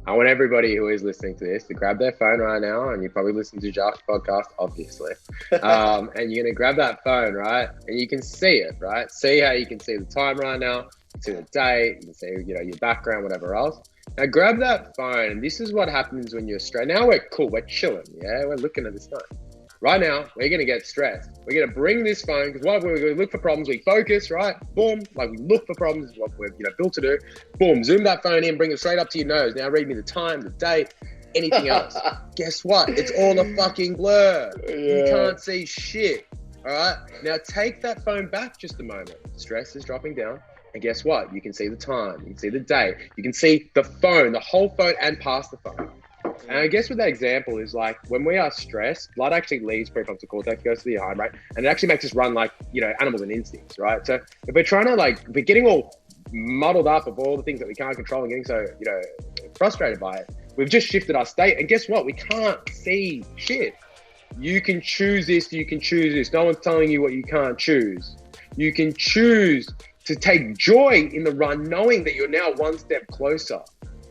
I want everybody who is listening to this to grab their phone right now, and you probably listen to Josh's podcast, obviously. And you're gonna grab that phone, right? And you can see it, right? See how you can see the time right now, you can see the date, you can see, your background, whatever else. Now grab that phone, and this is what happens when you're stressed. Now we're cool, we're chilling, yeah? We're looking at this phone. Right now, we're gonna get stressed. We're gonna bring this phone, because what we're gonna look for problems, we focus, right? Boom, like we look for problems, is what we're built to do. Boom, zoom that phone in, bring it straight up to your nose. Now read me the time, the date, anything else. Guess what? It's all a fucking blur. Yeah. You can't see shit, all right? Now take that phone back just a moment. Stress is dropping down. And guess what? You can see the time, you can see the date, you can see the phone, the whole phone and past the phone. And I guess with that example is like when we are stressed, blood actually leaves prefrontal cortex, goes to the hindbrain, and it actually makes us run like, animals and instincts, right? So if we're trying to if we're getting all muddled up of all the things that we can't control and getting so, frustrated by it, we've just shifted our state. And guess what? We can't see shit. You can choose this, you can choose this. No one's telling you what you can't choose. You can choose to take joy in the run, knowing that you're now one step closer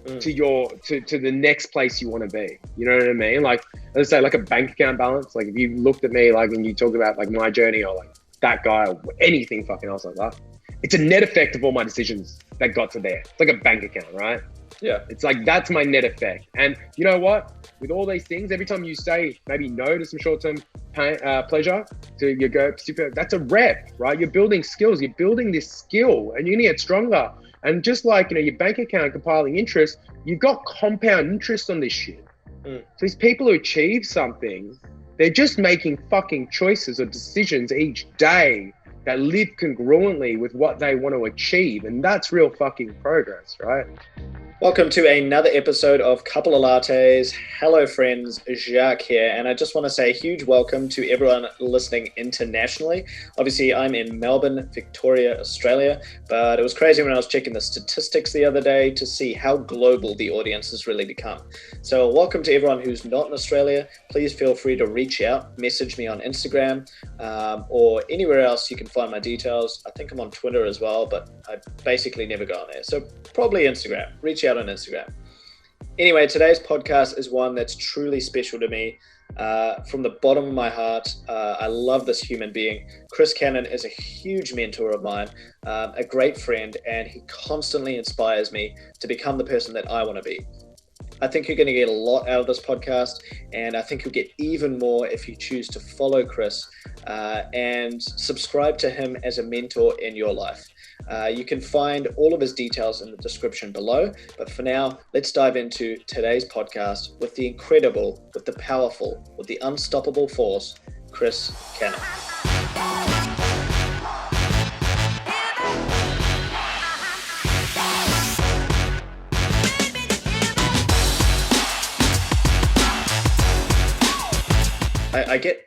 to the next place you want to be. You know what I mean? Like, let's say like a bank account balance. Like if you looked at me, like when you talk about like my journey or like that guy or anything fucking else like that, it's a net effect of all my decisions that got to there. It's like a bank account, right? Yeah. It's like, that's my net effect. And you know what? With all these things, every time you say maybe no to some short-term pleasure, to your go, that's a rep, right? You're building skills. You're building this skill and you're going to get stronger. And just like, your bank account compiling interest, you've got compound interest on this shit. So these people who achieve something, they're just making fucking choices or decisions each day that live congruently with what they want to achieve. And that's real fucking progress, right? Welcome to another episode of Couple of Lattes. Hello friends, Jacques here, and I just want to say a huge welcome to everyone listening internationally. Obviously, I'm in Melbourne, Victoria, Australia, but it was crazy when I was checking the statistics the other day to see how global the audience has really become. So welcome to everyone who's not in Australia. Please feel free to reach out, message me on Instagram, or anywhere else you can find my details. I think I'm on Twitter as well, but I basically never go on there. So probably Instagram. Reach out on Instagram. Anyway, today's podcast is one that's truly special to me. From the bottom of my heart, I love this human being. Chris Cannon is a huge mentor of mine, a great friend, and he constantly inspires me to become the person that I want to be. I think you're going to get a lot out of this podcast, and I think you'll get even more if you choose to follow Chris and subscribe to him as a mentor in your life. You can find all of his details in the description below. But for now, let's dive into today's podcast with the incredible, with the powerful, with the unstoppable force, Chris Cannon.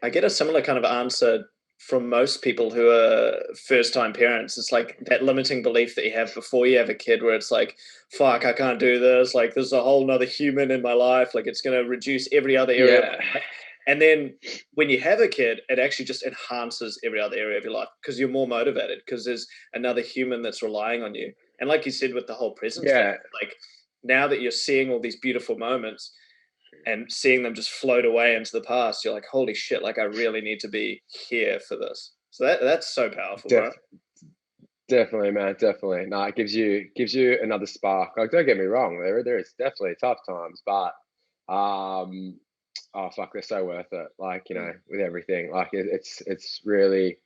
I get a similar kind of answer from most people who are first-time parents. It's like that limiting belief that you have before you have a kid where it's like, fuck, I can't do this. Like there's a whole nother human in my life. Like it's going to reduce every other area. Yeah. And then when you have a kid, it actually just enhances every other area of your life because you're more motivated because there's another human that's relying on you. And like you said, with the whole presence, thing, like now that you're seeing all these beautiful moments, and seeing them just float away into the past, you're like, holy shit, like I really need to be here for this. So that's so powerful, right? Definitely, man, definitely. No, it gives you another spark. Like, don't get me wrong, there is definitely tough times, but oh fuck, they're so worth it. Like, with everything, like it's really,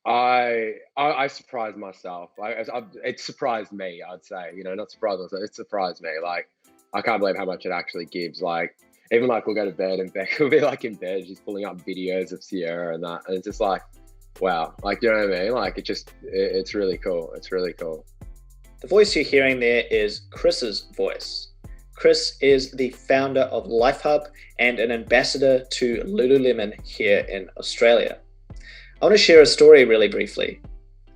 I surprised myself. It surprised me, I'd say, not surprised myself, it surprised me. Like, I can't believe how much it actually gives. Like, even like we'll go to bed and Beck will be like in bed, she's pulling up videos of Sierra and that. And it's just like, wow. Like, you know what I mean? Like, it's really cool. It's really cool. The voice you're hearing there is Chris's voice. Chris is the founder of Life Hub and an ambassador to Lululemon here in Australia. I want to share a story really briefly.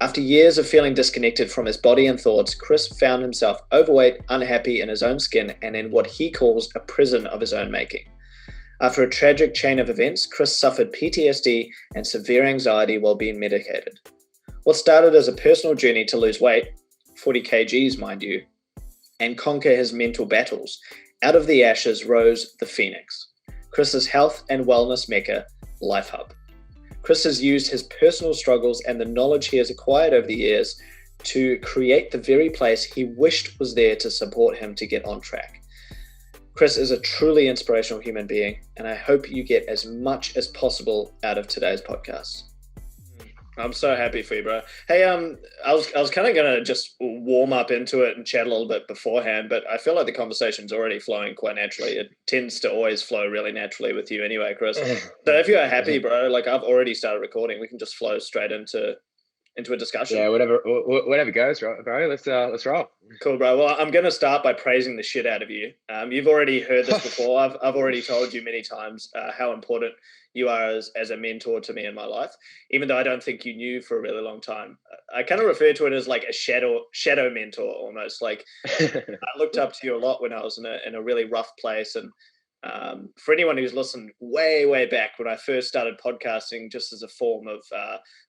After years of feeling disconnected from his body and thoughts, Chris found himself overweight, unhappy in his own skin, and in what he calls a prison of his own making. After a tragic chain of events, Chris suffered PTSD and severe anxiety while being medicated. What started as a personal journey to lose weight, 40 kgs mind you, and conquer his mental battles. Out of the ashes rose the phoenix, Chris's health and wellness mecca, Life Hub. Chris has used his personal struggles and the knowledge he has acquired over the years to create the very place he wished was there to support him to get on track. Chris is a truly inspirational human being, and I hope you get as much as possible out of today's podcast. I'm so happy for you, bro. Hey, I was kind of gonna just warm up into it and chat a little bit beforehand, but I feel like the conversation's already flowing quite naturally. It tends to always flow really naturally with you, anyway, Chris. So if you're happy, bro, like I've already started recording, we can just flow straight into a discussion. Yeah, whatever goes, right, bro. Let's roll. Cool, bro. Well, I'm gonna start by praising the shit out of you. You've already heard this before. I've already told you many times how important you are as a mentor to me in my life, even though I don't think you knew for a really long time. I kind of refer to it as like a shadow mentor almost. Like I looked up to you a lot when I was in a really rough place. And for anyone who's listened way back when I first started podcasting, just as a form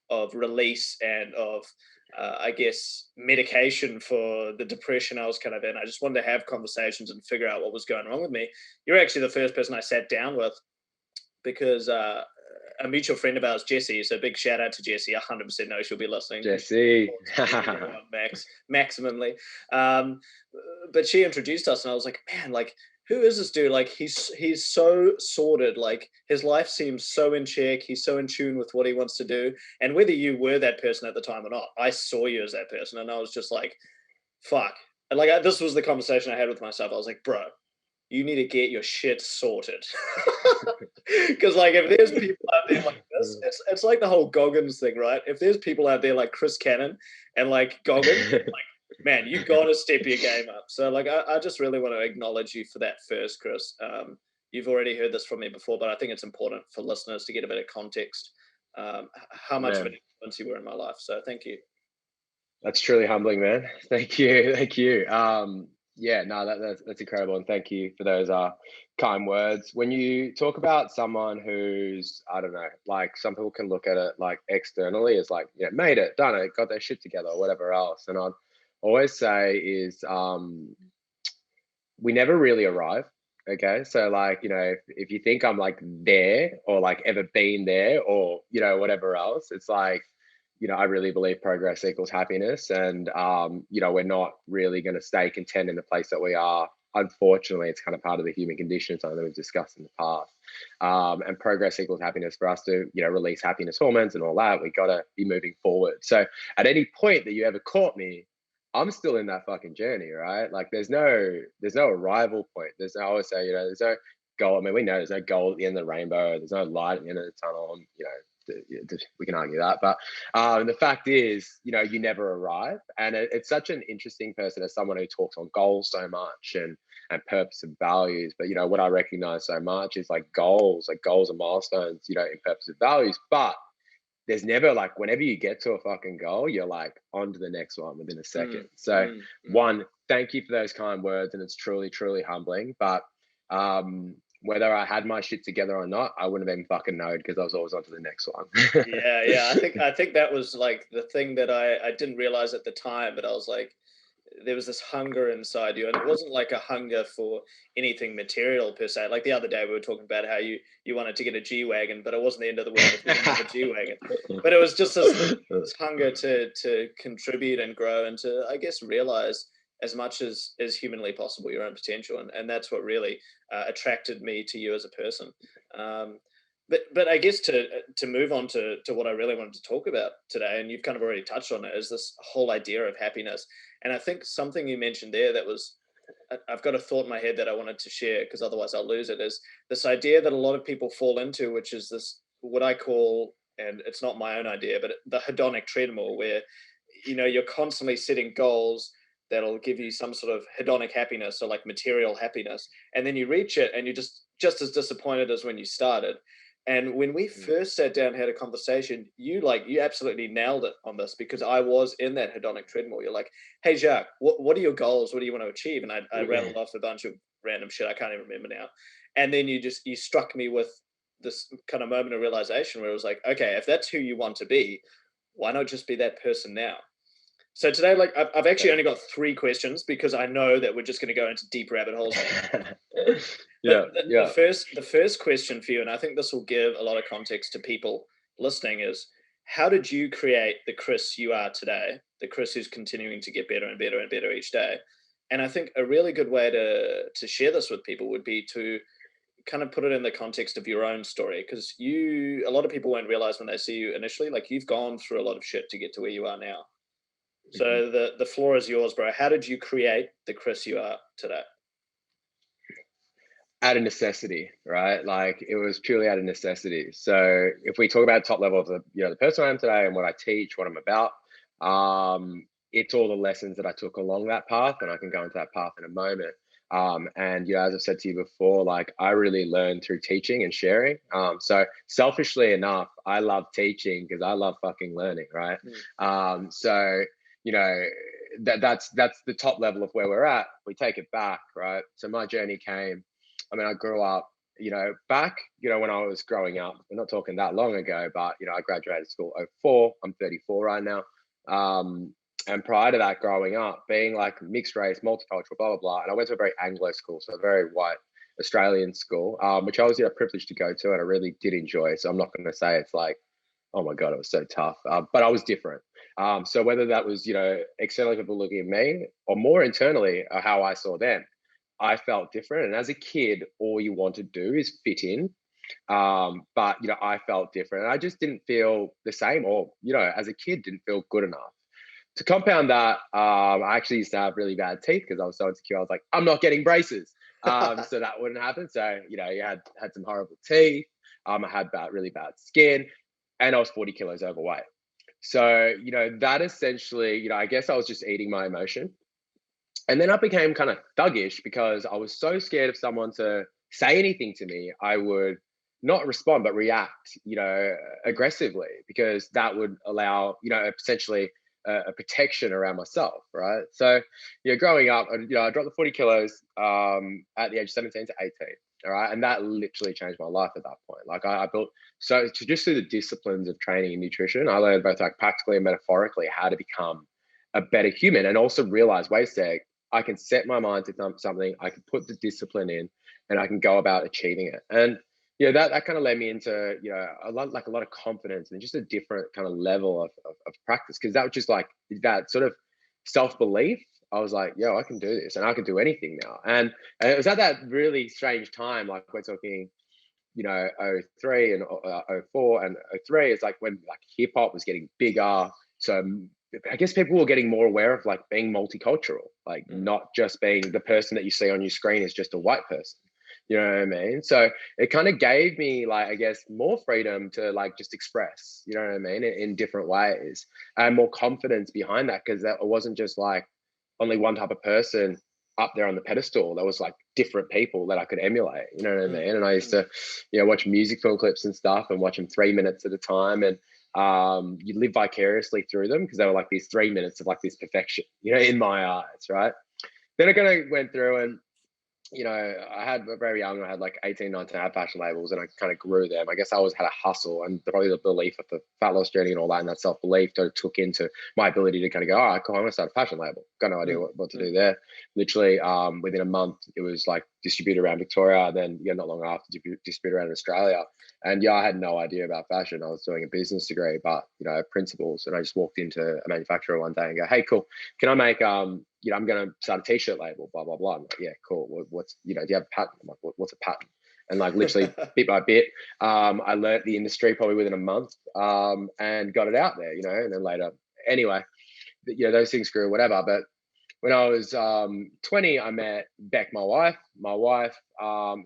of release and of I guess medication for the depression I was kind of in. I just wanted to have conversations and figure out what was going wrong with me. You're actually the first person I sat down with, because a mutual friend of ours, Jessie, so big shout out to Jessie. I 100% know she'll be listening. Jessie. Maximally. But she introduced us and I was like, man, like, who is this dude? Like, he's so sorted. Like, his life seems so in check. He's so in tune with what he wants to do. And whether you were that person at the time or not, I saw you as that person. And I was just like, fuck. And like, this was the conversation I had with myself. I was like, bro, you need to get your shit sorted. Because like, if there's people out there like this, it's like the whole Goggins thing, right? If there's people out there like Chris Cannon and like Goggins, like, man, you got to step your game up. So like, I just really want to acknowledge you for that first, Chris. You've already heard this from me before, but I think it's important for listeners to get a bit of context, how much of an influence you were in my life. So thank you. That's truly humbling, man. Thank you. Yeah, no, that's incredible, and thank you for those kind words. When you talk about someone who's, I don't know, like some people can look at it like externally as like, yeah, made it, done it, got their shit together, or whatever else. And I'd always say is we never really arrive. Okay, so like, you know, if you think I'm like there or like ever been there or, you know, whatever else, it's like, you know, I really believe progress equals happiness. And, you know, we're not really going to stay content in the place that we are. Unfortunately, it's kind of part of the human condition, something that we've discussed in the past. And progress equals happiness. For us to, you know, release happiness hormones and all that, we got to be moving forward. So at any point that you ever caught me, I'm still in that fucking journey, right? Like there's no arrival point. I always say, you know, there's no goal. I mean, we know there's no goal at the end of the rainbow. There's no light at the end of the tunnel. You know, we can argue that, but the fact is, you know, you never arrive. And it's such an interesting person as someone who talks on goals so much and purpose and values. But you know what I recognize so much is like goals and milestones, you know, in purpose and values. But there's never like, whenever you get to a fucking goal, you're like on to the next one within a second. One, thank you for those kind words, and it's truly humbling. But whether I had my shit together or not, I wouldn't have even fucking known, because I was always on to the next one. yeah. I think that was like the thing that I didn't realize at the time, but I was like, there was this hunger inside you, and it wasn't like a hunger for anything material per se. Like the other day we were talking about how you wanted to get a G-Wagon, but it wasn't the end of the world if you didn't have a G-Wagon. But it was just this hunger to contribute and grow and to, I guess, realize as much as humanly possible your own potential, and that's what really attracted me to you as a person. But I guess to move on to what I really wanted to talk about today, and you've kind of already touched on it, is this whole idea of happiness. And I think something you mentioned there that was, I've got a thought in my head that I wanted to share, because otherwise I'll lose it, is this idea that a lot of people fall into, which is this, what I call, and it's not my own idea, but the hedonic treadmill, where, you know, you're constantly setting goals that'll give you some sort of hedonic happiness, or like material happiness. And then you reach it and you're just as disappointed as when you started. And when we first sat down and had a conversation, you absolutely nailed it on this, because I was in that hedonic treadmill. You're like, hey, Jacques, what are your goals? What do you want to achieve? And I rattled off a bunch of random shit I can't even remember now. And then you struck me with this kind of moment of realization where it was like, okay, if that's who you want to be, why not just be that person now? So today, like, I've actually only got 3 questions because I know that we're just going to go into deep rabbit holes. Yeah, yeah. The first question for you, and I think this will give a lot of context to people listening, is how did you create the Chris you are today? The Chris who's continuing to get better and better and better each day. And I think a really good way to share this with people would be to kind of put it in the context of your own story, because a lot of people won't realize when they see you initially, like, you've gone through a lot of shit to get to where you are now. So the floor is yours, bro. How did you create the Chris you are today? Out of necessity, right? Like, it was purely out of necessity. So if we talk about top level of the person I am today and what I teach, what I'm about, it's all the lessons that I took along that path, and I can go into that path in a moment. And as I've said to you before, like, I really learned through teaching and sharing. So selfishly enough, I love teaching because I love fucking learning, right? So that's the top level of where we're at. We take it back, right? So my journey came. I mean, I grew up, back, when I was growing up. We're not talking that long ago, but I graduated school 04. I'm 34 right now. And prior to that, growing up, being like mixed race, multicultural, blah, blah, blah. And I went to a very Anglo school, so a very white Australian school, which I was privileged to go to, and I really did enjoy. So I'm not going to say it's like, oh my God, it was so tough. But I was different. So whether that was, externally people looking at me, or more internally, how I saw them, I felt different. And as a kid, all you want to do is fit in. But I felt different, and I just didn't feel the same, or as a kid, didn't feel good enough. To compound that, I actually used to have really bad teeth because I was so insecure. I was like, I'm not getting braces, so that wouldn't happen. So you had some horrible teeth. I had really bad skin, and I was 40 kilos overweight. So that essentially, I guess I was just eating my emotion. And then I became kind of thuggish because I was so scared of someone to say anything to me. I would not respond, but react, aggressively, because that would allow, essentially a protection around myself, right? So, growing up, I dropped the 40 kilos at the age of 17 to 18, all right? And that literally changed my life at that point. Like, I built, so to just through the disciplines of training and nutrition, I learned both like practically and metaphorically how to become a better human, and also realize, wait a sec, I can set my mind to something, I can put the discipline in, and I can go about achieving it. And that kind of led me into a lot of confidence and just a different kind of level of practice, because that was just like that sort of self-belief. I was like, yo, I can do this, and I can do anything now. And it was at that really strange time, like we're talking, 03 and 04 and 03 is like when like hip hop was getting bigger. So I guess people were getting more aware of like being multicultural, like not just being the person that you see on your screen is just a white person. You know what I mean? So it kind of gave me, like, I guess, more freedom to like just express, you know what I mean, in different ways, and more confidence behind that, because that wasn't just like only one type of person up there on the pedestal. There was like different people that I could emulate, you know what I mean? And I used to, watch music film clips and stuff and watch them 3 minutes at a time, and you live vicariously through them because they were like these 3 minutes of like this perfection, in my eyes, right? Then I kind of went through and I had very young, I had like 18, 19, I had fashion labels, and I kind of grew them. I guess I always had a hustle, and probably the belief of the fat loss journey and all that, and that self-belief took into my ability to kind of go, all right, cool, I'm gonna start a fashion label. Got no idea what to do there. Literally, within a month, it was like distributed around Victoria, then not long after, distributed around Australia. And I had no idea about fashion. I was doing a business degree, but principles. And I just walked into a manufacturer one day and go, hey, cool, can I make I'm going to start a t-shirt label, blah, blah, blah. I'm like, yeah, cool. What's, do you have a patent? I'm like, what's a patent? And like literally bit by bit, I learned the industry probably within a month, and got it out there, and then later, anyway, those things grew, whatever. But when I was 20, I met Beck, my wife,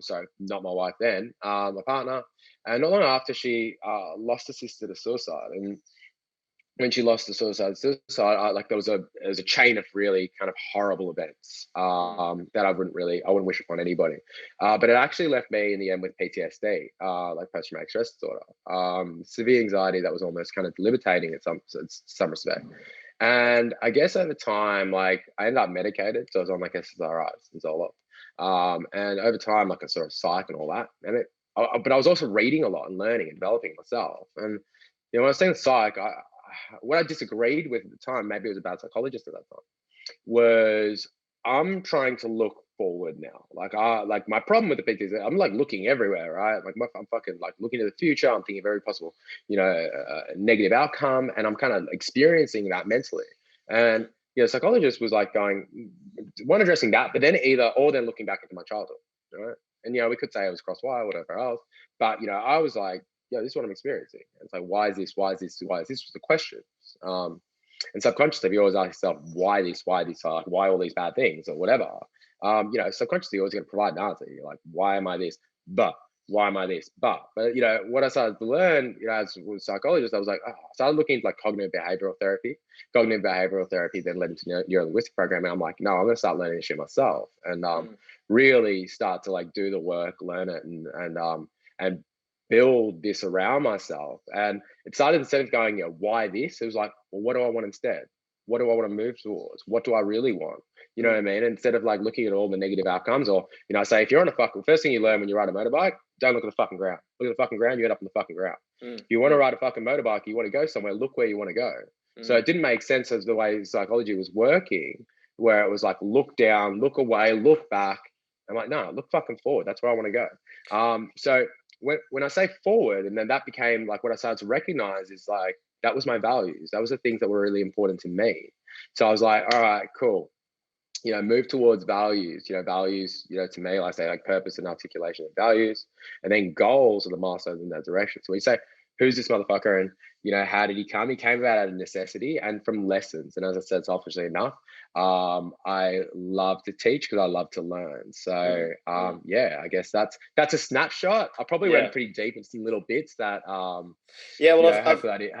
sorry, not my wife then, my partner. And not long after, she lost her sister to suicide. And when she lost to suicide, there was a chain of really kind of horrible events that I wouldn't wish upon anybody. But it actually left me in the end with PTSD, like post-traumatic stress disorder, severe anxiety that was almost kind of debilitating in some respect. And I guess over time, like I ended up medicated, so I was on like SSRIs and Zoloft. And over time, like a sort of psych and all that. And but I was also reading a lot and learning and developing myself. And when I was saying psych, what I disagreed with at the time, maybe it was a bad psychologist at that time, was I'm trying to look forward now. Like my problem with the picture is that I'm like looking everywhere, right? Like I'm fucking like looking to the future. I'm thinking of every possible, negative outcome, and I'm kind of experiencing that mentally. And psychologist was like going one addressing that, but then then looking back into my childhood, right? And we could say I was cross-wired, whatever else, but I was like, this is what I'm experiencing. And it's like, why is this? Why is this? Why is this? Was the question. And subconsciously, you always ask yourself, why this? Why this? Like, why all these bad things or whatever? Subconsciously, you're always going to provide an answer. You're like, why am I this? But why am I this? But what I started to learn, as a psychologist, I was like, I started looking into like cognitive behavioral therapy. Cognitive behavioral therapy then led into neuro-linguistic programming. I'm like, no, I'm going to start learning this shit myself, and really start to like do the work, learn it, and build this around myself. And it started, instead of going, why this? It was like, well, what do I want instead? What do I want to move towards? What do I really want? You know what I mean? Instead of like looking at all the negative outcomes, or, I say, if you're on first thing you learn when you ride a motorbike, don't look at the fucking ground. Look at the fucking ground, you end up on the fucking ground. If you want to ride a fucking motorbike, you want to go somewhere, look where you want to go. So it didn't make sense as the way psychology was working, where it was like, look down, look away, look back. I'm like, no, look fucking forward. That's where I want to go. So when I say forward, and then that became like what I started to recognize is like, that was my values. That was the things that were really important to me. So I was like, all right, cool. Move towards values. Values, to me, like I say, like purpose and articulation of values, and then goals are the milestones in that direction. So we say, who's this motherfucker, and how did he come? He came about out of necessity and from lessons. And as I said, selfishly enough, I love to teach because I love to learn. So I guess that's a snapshot. I probably went pretty deep in some little bits that hopefully I did.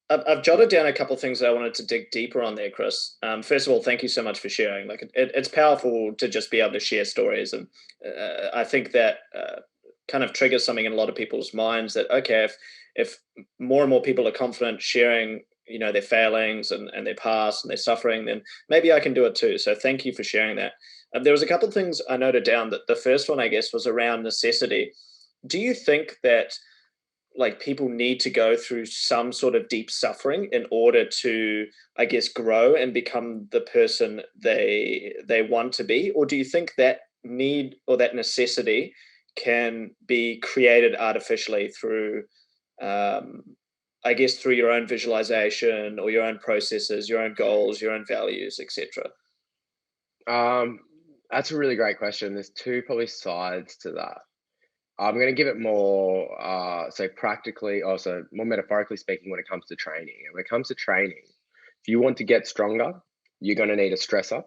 I've jotted down a couple of things that I wanted to dig deeper on there, Chris. First of all, thank you so much for sharing. Like, it's powerful to just be able to share stories, and I think that kind of triggers something in a lot of people's minds that, okay, if more and more people are confident sharing, their failings and their past and their suffering, then maybe I can do it too. So thank you for sharing that. There was a couple of things I noted down. That the first one, I guess, was around necessity. Do you think that like people need to go through some sort of deep suffering in order to, I guess, grow and become the person they want to be? Or do you think that need or that necessity can be created artificially through, I guess, through your own visualization or your own processes, your own goals, your own values, etc.? That's a really great question. There's two probably sides to that. I'm going to give it more, practically, also more metaphorically speaking, when it comes to training. And when it comes to training, if you want to get stronger, you're going to need a stressor.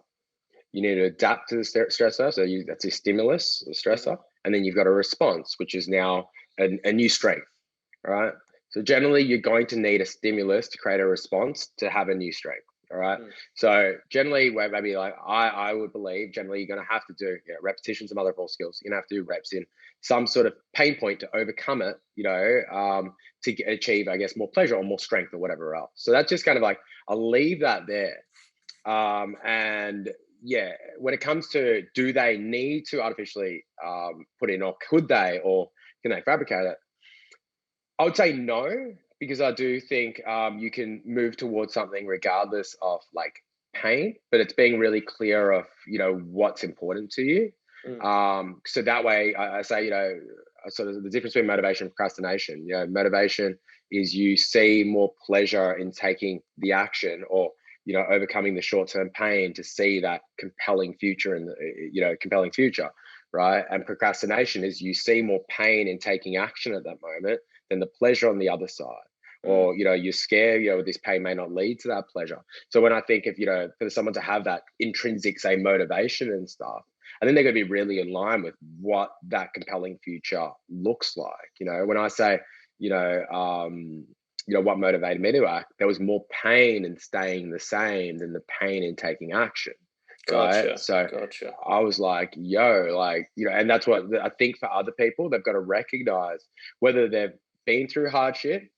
You need to adapt to the stressor. So that's a stimulus, a stressor. And then you've got a response, which is now a new strength, right? So generally, you're going to need a stimulus to create a response to have a new strength. All right. So generally, where maybe like I would believe, generally you're going to have to do repetitions of mother of all skills. You're going to have to do reps in some sort of pain point to overcome it, to achieve, I guess, more pleasure or more strength or whatever else. So that's just kind of like, I'll leave that there. And when it comes to, do they need to artificially put in, or could they, or can they fabricate it? I would say no, because I do think you can move towards something regardless of like pain, but it's being really clear of, what's important to you. So that way I say, sort of the difference between motivation and procrastination. Motivation is you see more pleasure in taking the action, or, overcoming the short-term pain to see that compelling future compelling future, right? And procrastination is you see more pain in taking action at that moment than the pleasure on the other side. Or, you're scared, this pain may not lead to that pleasure. So when I think of, for someone to have that intrinsic, say, motivation and stuff, I think they're going to be really in line with what that compelling future looks like. When I say, what motivated me to act, there was more pain in staying the same than the pain in taking action. Right. Gotcha. So Gotcha. I was like, and that's what I think for other people, they've got to recognize whether they've been through hardship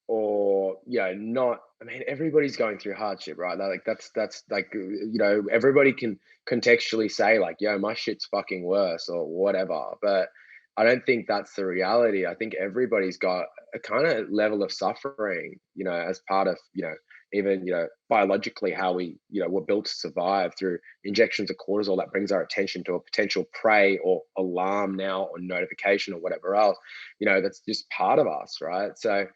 or not. I mean, everybody's going through hardship, right? Like that's like, everybody can contextually say like, my shit's fucking worse or whatever. But I don't think that's the reality. I think everybody's got a kind of level of suffering, as part of, even, biologically how we, we're built to survive through injections of cortisol that brings our attention to a potential prey or alarm now or notification or whatever else, that's just part of us, right? So,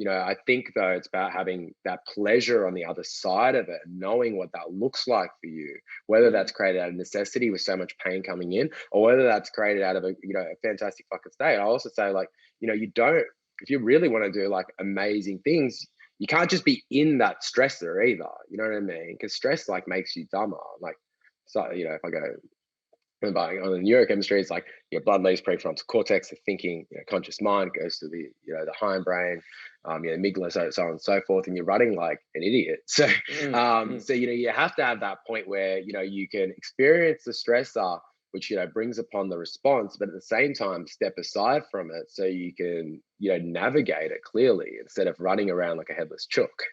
I think though it's about having that pleasure on the other side of it, knowing what that looks like for you, whether that's created out of necessity with so much pain coming in, or whether that's created out of a fantastic fucking state. I also say, like, you don't, if you really want to do like amazing things, you can't just be in that stressor either. You know what I mean? Because stress like makes you dumber. Like, so if I go on the neurochemistry, it's like your blood leaves prefrontal cortex, the thinking, conscious mind goes to the, the hindbrain, amygdala, so on and so forth, and you're running like an idiot. So, so you have to have that point where you can experience the stressor, which brings upon the response, but at the same time step aside from it so you can navigate it clearly instead of running around like a headless chook.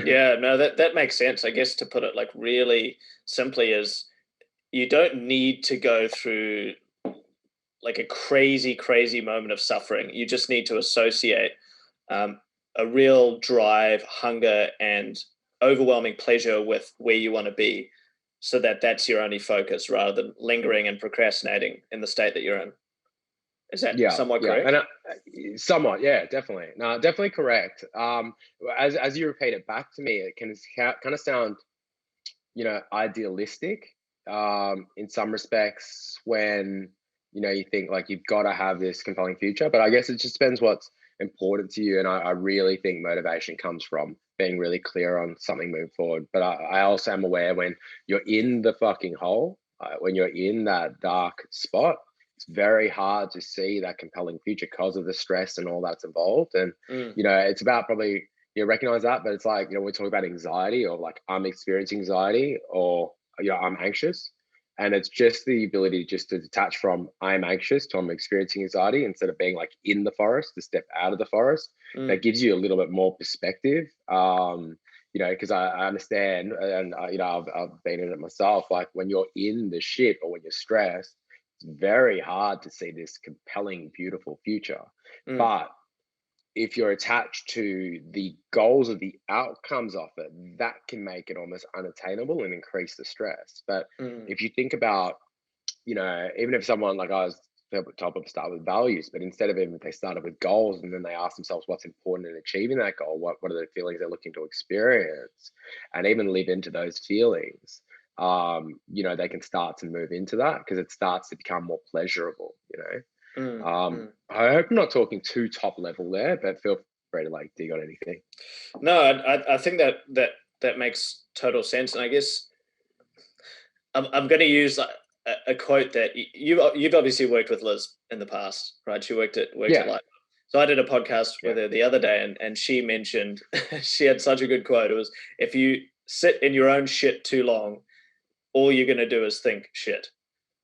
Yeah, no, that makes sense. I guess to put it like really simply is, you don't need to go through like a crazy moment of suffering. You just need to associate a real drive, hunger, and overwhelming pleasure with where you want to be, so that that's your only focus rather than lingering and procrastinating in the state that you're in. Is that somewhat correct? And somewhat, yeah, definitely. No, definitely correct. As you repeat it back to me, it can kind of sound, idealistic, in some respects, when you think like you've got to have this compelling future. But I guess it just depends what's important to you. And I really think motivation comes from being really clear on something moving forward. But I also am aware when you're in the fucking hole, when you're in that dark spot, it's very hard to see that compelling future because of the stress and all that's involved. And it's about probably recognize that. But it's like, we talk about anxiety, or like I'm experiencing anxiety, or I'm anxious. And it's just the ability just to detach from I'm anxious to I'm experiencing anxiety, instead of being like in the forest, to step out of the forest. That gives you a little bit more perspective. Because I understand, and I've been in it myself. Like when you're in the shit or when you're stressed, it's very hard to see this compelling, beautiful future. But if you're attached to the goals of the outcomes of it, that can make it almost unattainable and increase the stress. But if you think about, even if someone, like I was told to start with values, but instead of, even if they started with goals and then they ask themselves what's important in achieving that goal, what are the feelings they're looking to experience, and even live into those feelings, they can start to move into that, because it starts to become more pleasurable. I hope I'm not talking too top level there, but feel free to like dig on anything. No, I think that makes total sense. And I guess I'm going to use a quote that you've obviously worked with Liz in the past, right? She worked at Lifeline. So I did a podcast with her the other day, and she mentioned she had such a good quote. It was, if you sit in your own shit too long, all you're going to do is think shit.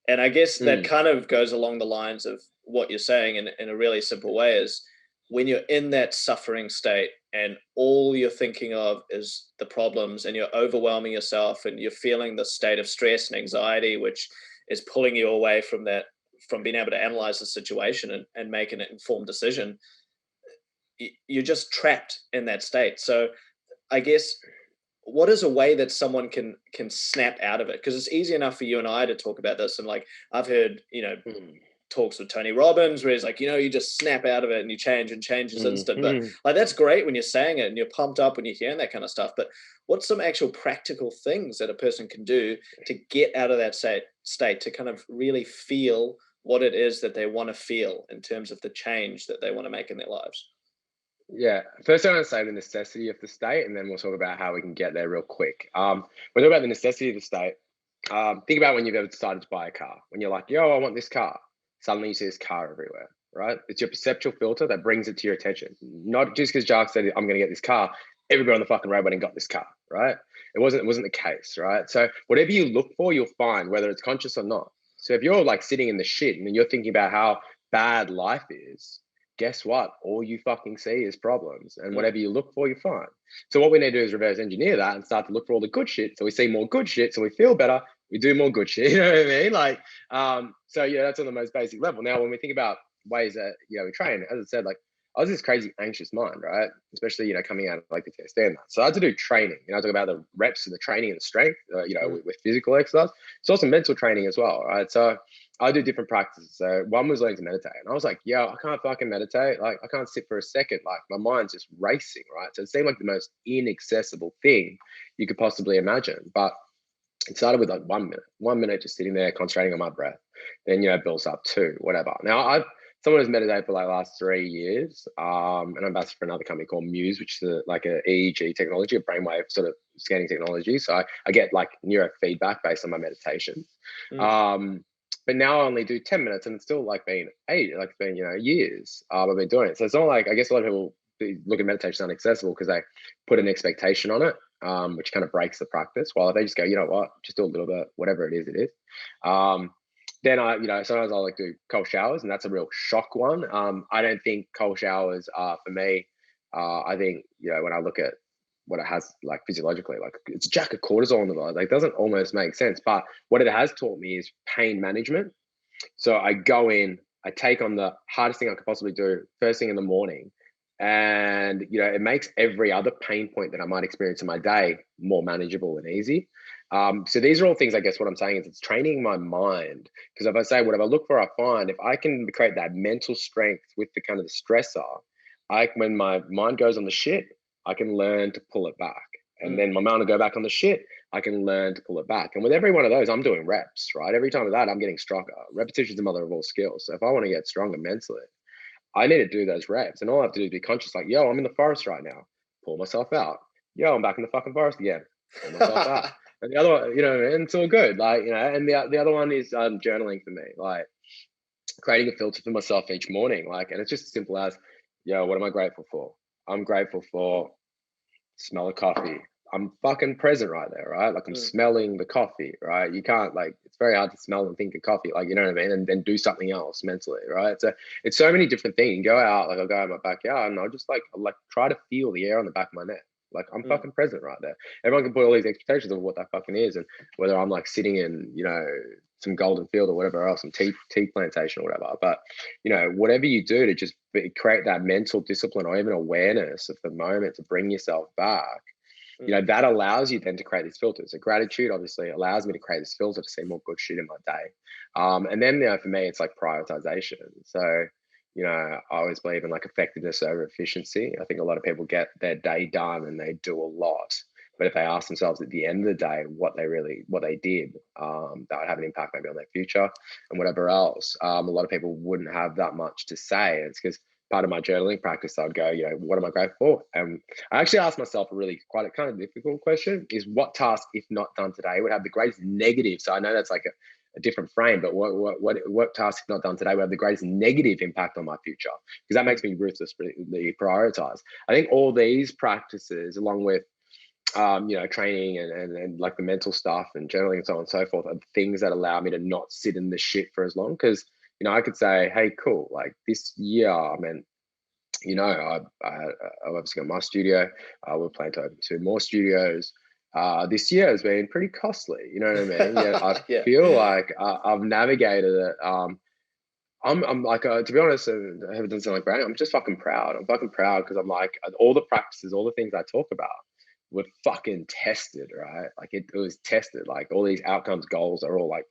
And I guess that kind of goes along the lines of what you're saying in a really simple way, is when you're in that suffering state and all you're thinking of is the problems, and you're overwhelming yourself, and you're feeling the state of stress and anxiety, which is pulling you away from being able to analyze the situation and make an informed decision, you're just trapped in that state. So I guess, what is a way that someone can snap out of it? Because it's easy enough for you and I to talk about this, and like I've heard talks with Tony Robbins where he's like, you just snap out of it and you change, and change is instant. But like, that's great when you're saying it and you're pumped up when you're hearing that kind of stuff, but what's some actual practical things that a person can do to get out of that state to kind of really feel what it is that they want to feel in terms of the change that they want to make in their lives? Yeah, first I want to say the necessity of the state, and then we'll talk about how we can get there real quick. We'll talk about the necessity of the state. Think about when you've ever decided to buy a car. When you're like, I want this car. Suddenly you see this car everywhere, right? It's your perceptual filter that brings it to your attention. Not just because Jark said, I'm going to get this car, everybody on the fucking road went and got this car, right? It wasn't the case, right? So whatever you look for, you'll find, whether it's conscious or not. So if you're like sitting in the shit and you're thinking about how bad life is, guess what? All you fucking see is problems, and whatever you look for, you find. So what we need to do is reverse engineer that and start to look for all the good shit. So we see more good shit, so we feel better. We do more good shit. You know what I mean? Like, so yeah, that's on the most basic level. Now, when we think about ways that, we train. As I said, like I was this crazy anxious mind, right? Especially, coming out of like the test and that. So I had to do training. I talk about the reps and the training and the strength, with physical exercise. It's also mental training as well, right? So I do different practices. So one was learning to meditate. And I was like, I can't fucking meditate. Like I can't sit for a second. Like my mind's just racing, right? So it seemed like the most inaccessible thing you could possibly imagine. But it started with like 1 minute just sitting there concentrating on my breath. Then, it builds up to whatever. Now I've someone who's meditated for like the last 3 years. And I'm ambassador for another company called Muse, which is like a EEG technology, a brainwave sort of scanning technology. So I get like neurofeedback based on my meditations. But now I only do 10 minutes, and it's still like been years. I've been doing it. So it's not like, I guess a lot of people look at meditation inaccessible because they put an expectation on it, which kind of breaks the practice. While if they just go, you know what, just do a little bit, whatever it is, it is. Then sometimes I like do cold showers, and that's a real shock one. I don't think cold showers are for me. I think, when I look at what it has like physiologically, like it's a jack of cortisol in the body. Like, it doesn't almost make sense. But what it has taught me is pain management. So I go in, I take on the hardest thing I could possibly do first thing in the morning. And, it makes every other pain point that I might experience in my day more manageable and easy. So these are all things, I guess what I'm saying is it's training my mind. Because if I say, whatever I look for, I find, if I can create that mental strength with the kind of the stressor, when my mind goes on the shit, I can learn to pull it back. And then my mind will go back on the shit, I can learn to pull it back. And with every one of those, I'm doing reps, right? Every time of that, I'm getting stronger. Repetition is the mother of all skills. So if I want to get stronger mentally, I need to do those reps. And all I have to do is be conscious, like, I'm in the forest right now. Pull myself out. I'm back in the fucking forest again. Pull myself out. And the other one, and it's all good. Like, and the other one is journaling for me. Like, creating a filter for myself each morning. Like, and it's just as simple as, what am I grateful for? I'm grateful for smell of coffee. I'm fucking present right there, right? Like I'm smelling the coffee, right? You can't, like, it's very hard to smell and think of coffee, like, you know what I mean? And then do something else mentally, right? So it's so many different things. You go out, like I'll go out in my backyard and I'll just like try to feel the air on the back of my neck. Like I'm fucking present right there. Everyone can put all these expectations of what that fucking is, and whether I'm like sitting in, some golden field or whatever else, some tea plantation or whatever. But whatever you do to just create that mental discipline or even awareness of the moment to bring yourself back, that allows you then to create these filters. So gratitude obviously allows me to create this filter to see more good shit in my day. And then, for me, it's like prioritization. So, I always believe in like effectiveness over efficiency. I think a lot of people get their day done and they do a lot. But if they ask themselves at the end of the day what they did, that would have an impact maybe on their future and whatever else. A lot of people wouldn't have that much to say. And it's because part of my journaling practice, I'd go, what am I grateful for? And I actually asked myself a really quite a kind of difficult question: is what task, if not done today, would have the greatest negative? So I know that's like a different frame, but what task, if not done today, would have the greatest negative impact on my future? Because that makes me ruthlessly prioritize. I think all these practices, along with training and like the mental stuff and journaling and so on and so forth, are things that allow me to not sit in the shit for as long. Because I could say, hey, cool, like this year, I mean, I've obviously got my studio. We're planning to open 2 more studios. This year has been pretty costly. You know what I mean? Yeah, I feel like I've navigated it. I'm like, to be honest, and I haven't sound like branding, I'm just fucking proud. I'm fucking proud because I'm like, all the practices, all the things I talk about were fucking tested, right? Like it was tested. Like all these outcomes, goals are all like,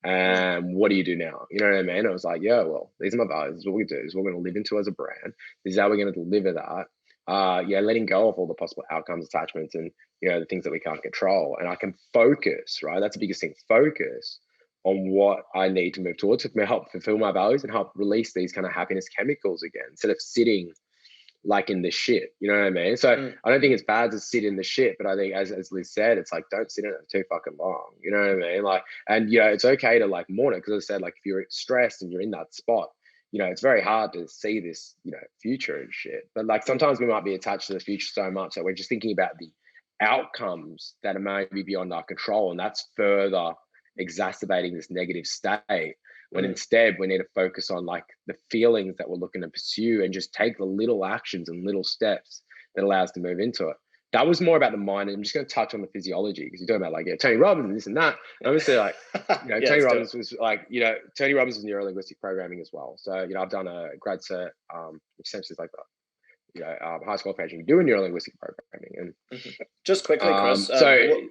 and what do you do now? You know what I mean? I was like, well, these are my values. This is what we do. This is what we're going to live into as a brand. This is how we're going to deliver that. Letting go of all the possible outcomes, attachments, and the things that we can't control. And I can focus, right? That's the biggest thing. Focus on what I need to move towards to help fulfill my values and help release these kind of happiness chemicals again, instead of sitting like in the shit, you know what I mean? So I don't think it's bad to sit in the shit, but I think as Liz said, it's like, don't sit in it too fucking long, you know what I mean? Like, and it's okay to like mourn it, because as I said, like if you're stressed and you're in that spot, it's very hard to see this, future and shit. But like sometimes we might be attached to the future so much that we're just thinking about the outcomes that are maybe beyond our control, and that's further exacerbating this negative state, when instead we need to focus on like the feelings that we're looking to pursue and just take the little actions and little steps that allow us to move into it. that was more about the mind. And I'm just going to touch on the physiology because you're talking about like, Tony Robbins and this and that. And I'm going to say like, Yeah, Tony Robbins was like, Tony Robbins was neuro-linguistic programming as well. So, I've done a grad cert, which essentially is like high school education doing neuro-linguistic programming. And just quickly, Chris, so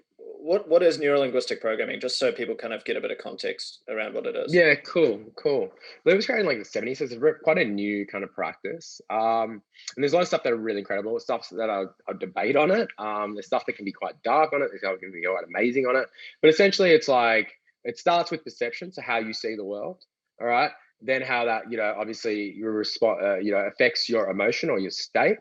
what is neuro-linguistic programming? Just so people kind of get a bit of context around what it is. Yeah, cool. Well, it was created in like the 70s, so it's quite a new kind of practice. And there's a lot of stuff that are really incredible, stuff that I'll debate on it. There's stuff that can be quite dark on it, there's stuff that can be quite amazing on it. But essentially, it's like, it starts with perception, so how you see the world, all right? Then how that, obviously your response, affects your emotion or your state.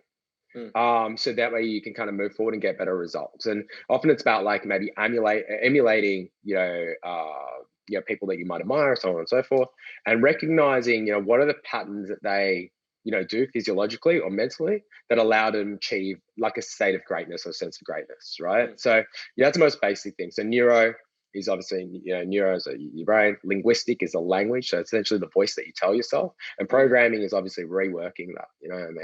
So that way you can kind of move forward and get better results. And often it's about like maybe emulating, people that you might admire, so on and so forth, and recognizing, what are the patterns that they, do physiologically or mentally that allow them to achieve like a state of greatness or sense of greatness, right? So that's the most basic thing. So neuro is obviously, neuro is your brain. Linguistic is a language, so it's essentially the voice that you tell yourself. And programming is obviously reworking that,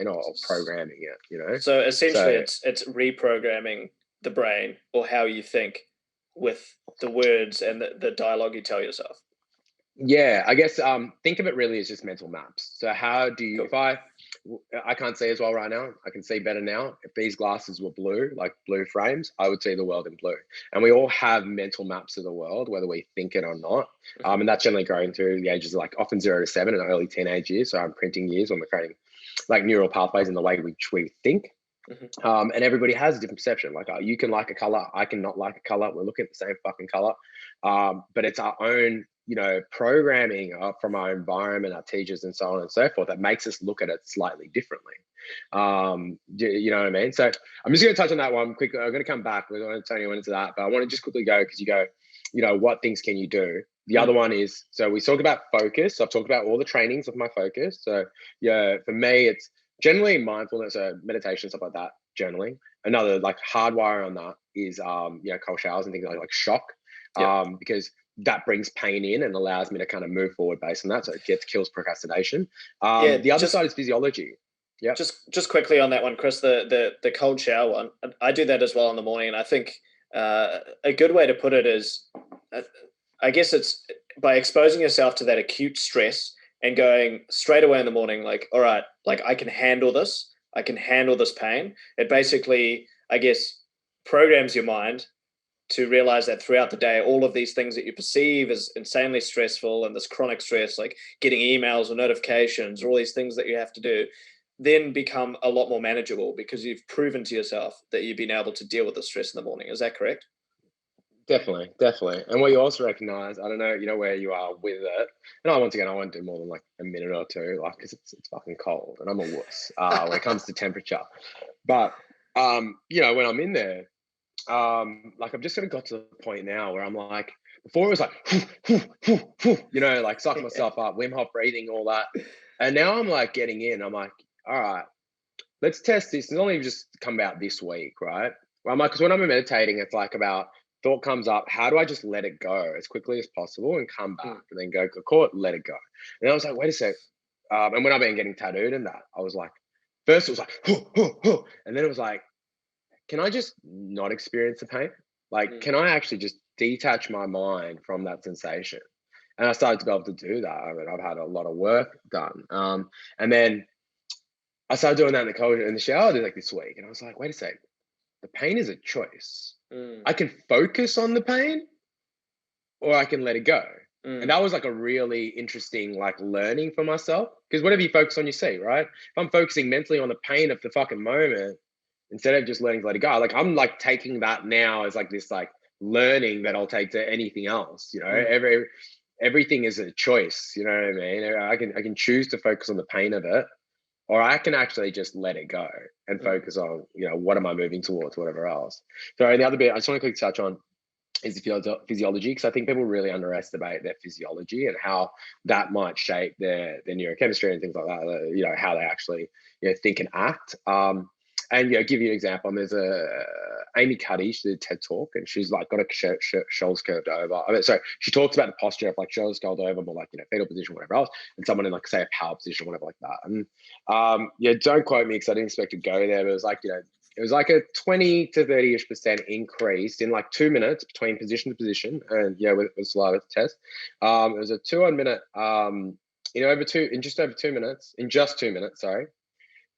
or programming it, So essentially, it's reprogramming the brain or how you think with the words and the dialogue you tell yourself. Yeah, I guess think of it really as just mental maps. So how do you, if I can't see as well right now, I can see better now. If these glasses were blue, like blue frames, I would see the world in blue. And we all have mental maps of the world, whether we think it or not. And that's generally growing through the ages of like often 0 to 7 and early teenage years. So I'm printing years when we're creating like neural pathways in the way which we think. And everybody has a different perception. Like you can like a color, I can not like a color. We're looking at the same fucking color, but it's our own, programming from our environment, our teachers, and so on and so forth that makes us look at it slightly differently. You know what I mean? So I'm just going to touch on that one quickly. I'm going to come back. We're going to turn you into that, but I want to just quickly go because you go, what things can you do? The other one is, so we talked about focus. So I've talked about all the trainings of my focus. So for me, it's generally mindfulness, meditation, stuff like that, journaling. Another like hardwire on that is, cold showers and things like shock, because that brings pain in and allows me to kind of move forward based on that. So it kills procrastination. The other side is physiology. Yeah. Just quickly on that one, Chris, the cold shower one, I do that as well in the morning. And I think a good way to put it is, I guess it's by exposing yourself to that acute stress and going straight away in the morning, like, all right, like I can handle this. I can handle this pain. It basically, I guess, programs your mind to realize that throughout the day, all of these things that you perceive as insanely stressful and this chronic stress, like getting emails or notifications or all these things that you have to do, then become a lot more manageable because you've proven to yourself that you've been able to deal with the stress in the morning. Is that correct? Definitely. And what you also recognize, I don't know, where you are with it. And once again, I won't do more than like a minute or two, like, because it's fucking cold and I'm a wuss when it comes to temperature. But, when I'm in there, like I've just sort of got to the point now where I'm like, before it was like, like sucking myself up, Wim Hof breathing, all that. And now I'm like getting in, I'm like, all right, let's test this. It's only just come about this week, right? Well, I'm like, because when I'm meditating, it's like about thought comes up, how do I just let it go as quickly as possible and come back and then go court, let it go. And I was like, wait a sec. And when I've been getting tattooed and that, I was like, first it was like, and then it was like, can I just not experience the pain? Like, can I actually just detach my mind from that sensation? And I started to be able to do that. I mean, I've had a lot of work done. And then I started doing that in the shower like this week. And I was like, wait a sec, the pain is a choice. I can focus on the pain or I can let it go. And that was like a really interesting like learning for myself, because whatever you focus on, you see, right? If I'm focusing mentally on the pain of the fucking moment, instead of just learning to let it go, like I'm like taking that now as like this like learning that I'll take to anything else, everything is a choice, you know what I mean? I can choose to focus on the pain of it, or I can actually just let it go and focus on, what am I moving towards, whatever else. So the other bit I just want to quickly touch on is the physiology, because I think people really underestimate their physiology and how that might shape their neurochemistry and things like that, how they actually think and act. And give you an example. There's Amy Cuddy. She did a TED talk, and she's like got her shoulders curved over. She talks about the posture of like shoulders curled over, more like fetal position, whatever else, and someone in like say a power position, whatever like that. And don't quote me because I didn't expect to go there, but it was like it was like a 20 to 30-ish% increase in like 2 minutes between position to position. And yeah, with saliva test. It was a 2-minute, in just over 2 minutes, sorry,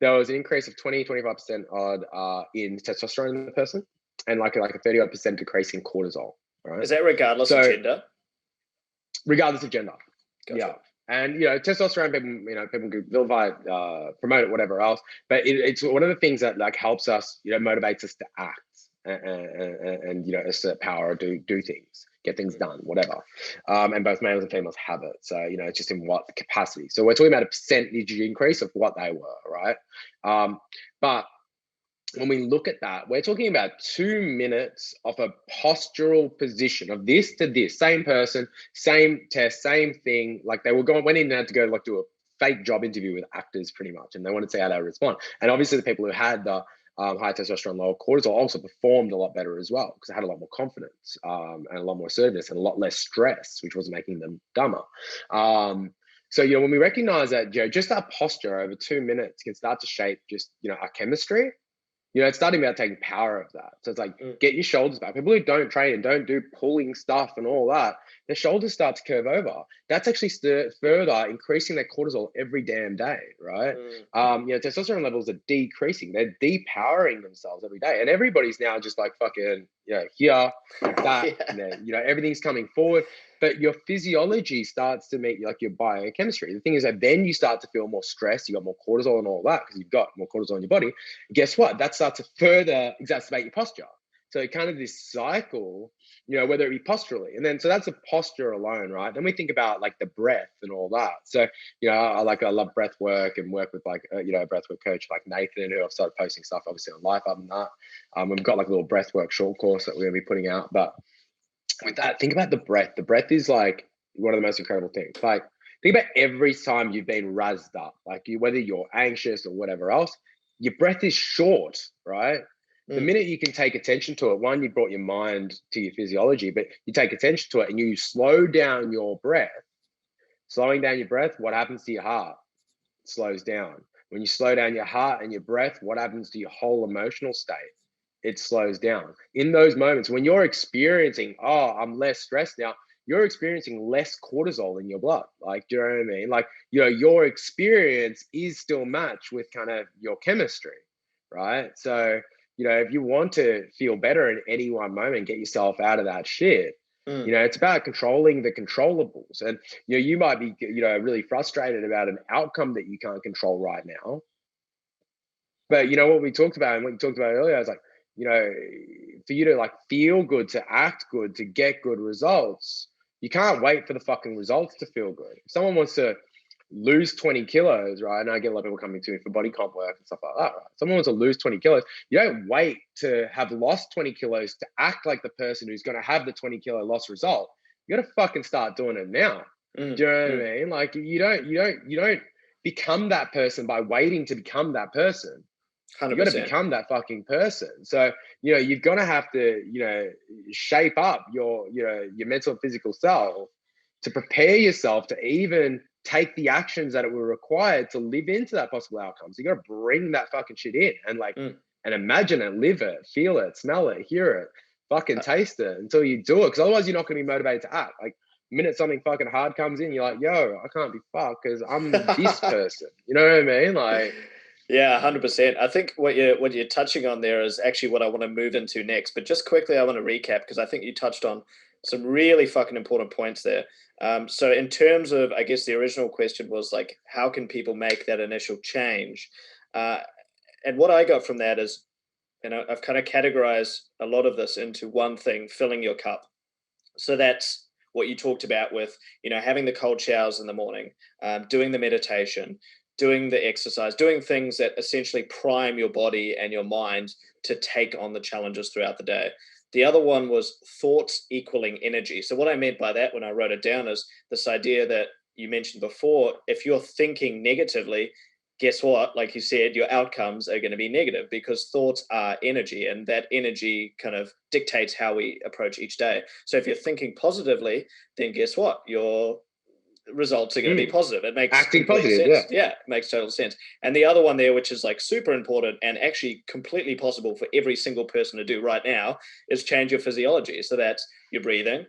there was an increase of 20-25% odd in testosterone in the person, and like a 30-odd% decrease in cortisol. Right? Is that regardless of gender? Regardless of gender. Gotcha. Yeah. And testosterone, people can vilify it, promote it, whatever else. But it's one of the things that like helps us, motivates us to act and assert power, or do things, get things done, whatever. And both males and females have it. So it's just in what capacity. So we're talking about a percentage increase of what they were, right? But when we look at that, we're talking about 2 minutes of a postural position of this to this, same person, same test, same thing. Like they went in and had to go like do a fake job interview with actors pretty much, and they wanted to see how they respond. And obviously the people who had the high testosterone, lower cortisol also performed a lot better as well, because they had a lot more confidence and a lot more assertiveness and a lot less stress, which was making them dumber. So, when we recognize that, just our posture over 2 minutes can start to shape just, our chemistry. It's starting about taking power of that. So it's like, get your shoulders back. People who don't train and don't do pulling stuff and all that, their shoulders start to curve over. That's actually further increasing their cortisol every damn day, right? Testosterone levels are decreasing. They're depowering themselves every day. And everybody's now just like fucking, here, like that. Yeah. And then, everything's coming forward. But your physiology starts to meet like your biochemistry. The thing is that then you start to feel more stressed. You got more cortisol and all that because you've got more cortisol in your body. Guess what? That starts to further exacerbate your posture. So kind of this cycle, whether it be posturally. And then, so that's a posture alone, right? Then we think about like the breath and all that. So, I love breath work and work with like, a breath work coach like Nathan, who I've started posting stuff obviously on Life Up and that. We've got like a little breath work short course that we're going to be putting out. But with that, think about the breath. The breath is like one of the most incredible things. Like, think about every time you've been razzed up, like whether you're anxious or whatever else, your breath is short, right? The minute you can take attention to it, one, you brought your mind to your physiology, but you take attention to it and you slow down your breath. Slowing down your breath, what happens to your heart? It slows down. When you slow down your heart and your breath, what happens to your whole emotional state? It slows down. In those moments when you're experiencing, I'm less stressed now, you're experiencing less cortisol in your blood. Like, do you know what I mean? Like, your experience is still matched with kind of your chemistry, right? So, if you want to feel better in any one moment, get yourself out of that shit. It's about controlling the controllables. And, you might be, really frustrated about an outcome that you can't control right now. But, what we talked about and what you talked about earlier, I was like, for you to like feel good, to act good, to get good results, you can't wait for the fucking results to feel good. If someone wants to lose 20 kilos, right? And I get a lot of people coming to me for body comp work and stuff like that, right? Someone wants to lose 20 kilos. You don't wait to have lost 20 kilos to act like the person who's going to have the 20 kilo loss result. You got to fucking start doing it now. Do you know what I mean? Like you don't become that person by waiting to become that person. 100%. You got to become that fucking person. So, you're going to have to, shape up your mental and physical self to prepare yourself to even take the actions that it will require to live into that possible outcome. So you got to bring that fucking shit in and and imagine it, live it, feel it, smell it, hear it, fucking taste it until you do it. Because otherwise you're not going to be motivated to act. Like the minute something fucking hard comes in, you're like, yo, I can't be fucked because I'm this person. You know what I mean? Like, yeah, 100%. I think what you're touching on there is actually what I want to move into next. But just quickly, I want to recap because I think you touched on some really fucking important points there. So in terms of, I guess the original question was like, how can people make that initial change? And what I got from that is, I've kind of categorized a lot of this into one thing, filling your cup. So that's what you talked about with, having the cold showers in the morning, doing the meditation, doing the exercise, doing things that essentially prime your body and your mind to take on the challenges throughout the day. The other one was thoughts equaling energy. So what I meant by that when I wrote it down is this idea that you mentioned before, if you're thinking negatively, guess what? Like you said, your outcomes are going to be negative because thoughts are energy, and that energy kind of dictates how we approach each day. So if you're thinking positively, then guess what? Your results are going to be positive. It makes acting complete positive, sense. Yeah, it makes total sense. And the other one there, which is like super important and actually completely possible for every single person to do right now, is change your physiology. So that's your breathing,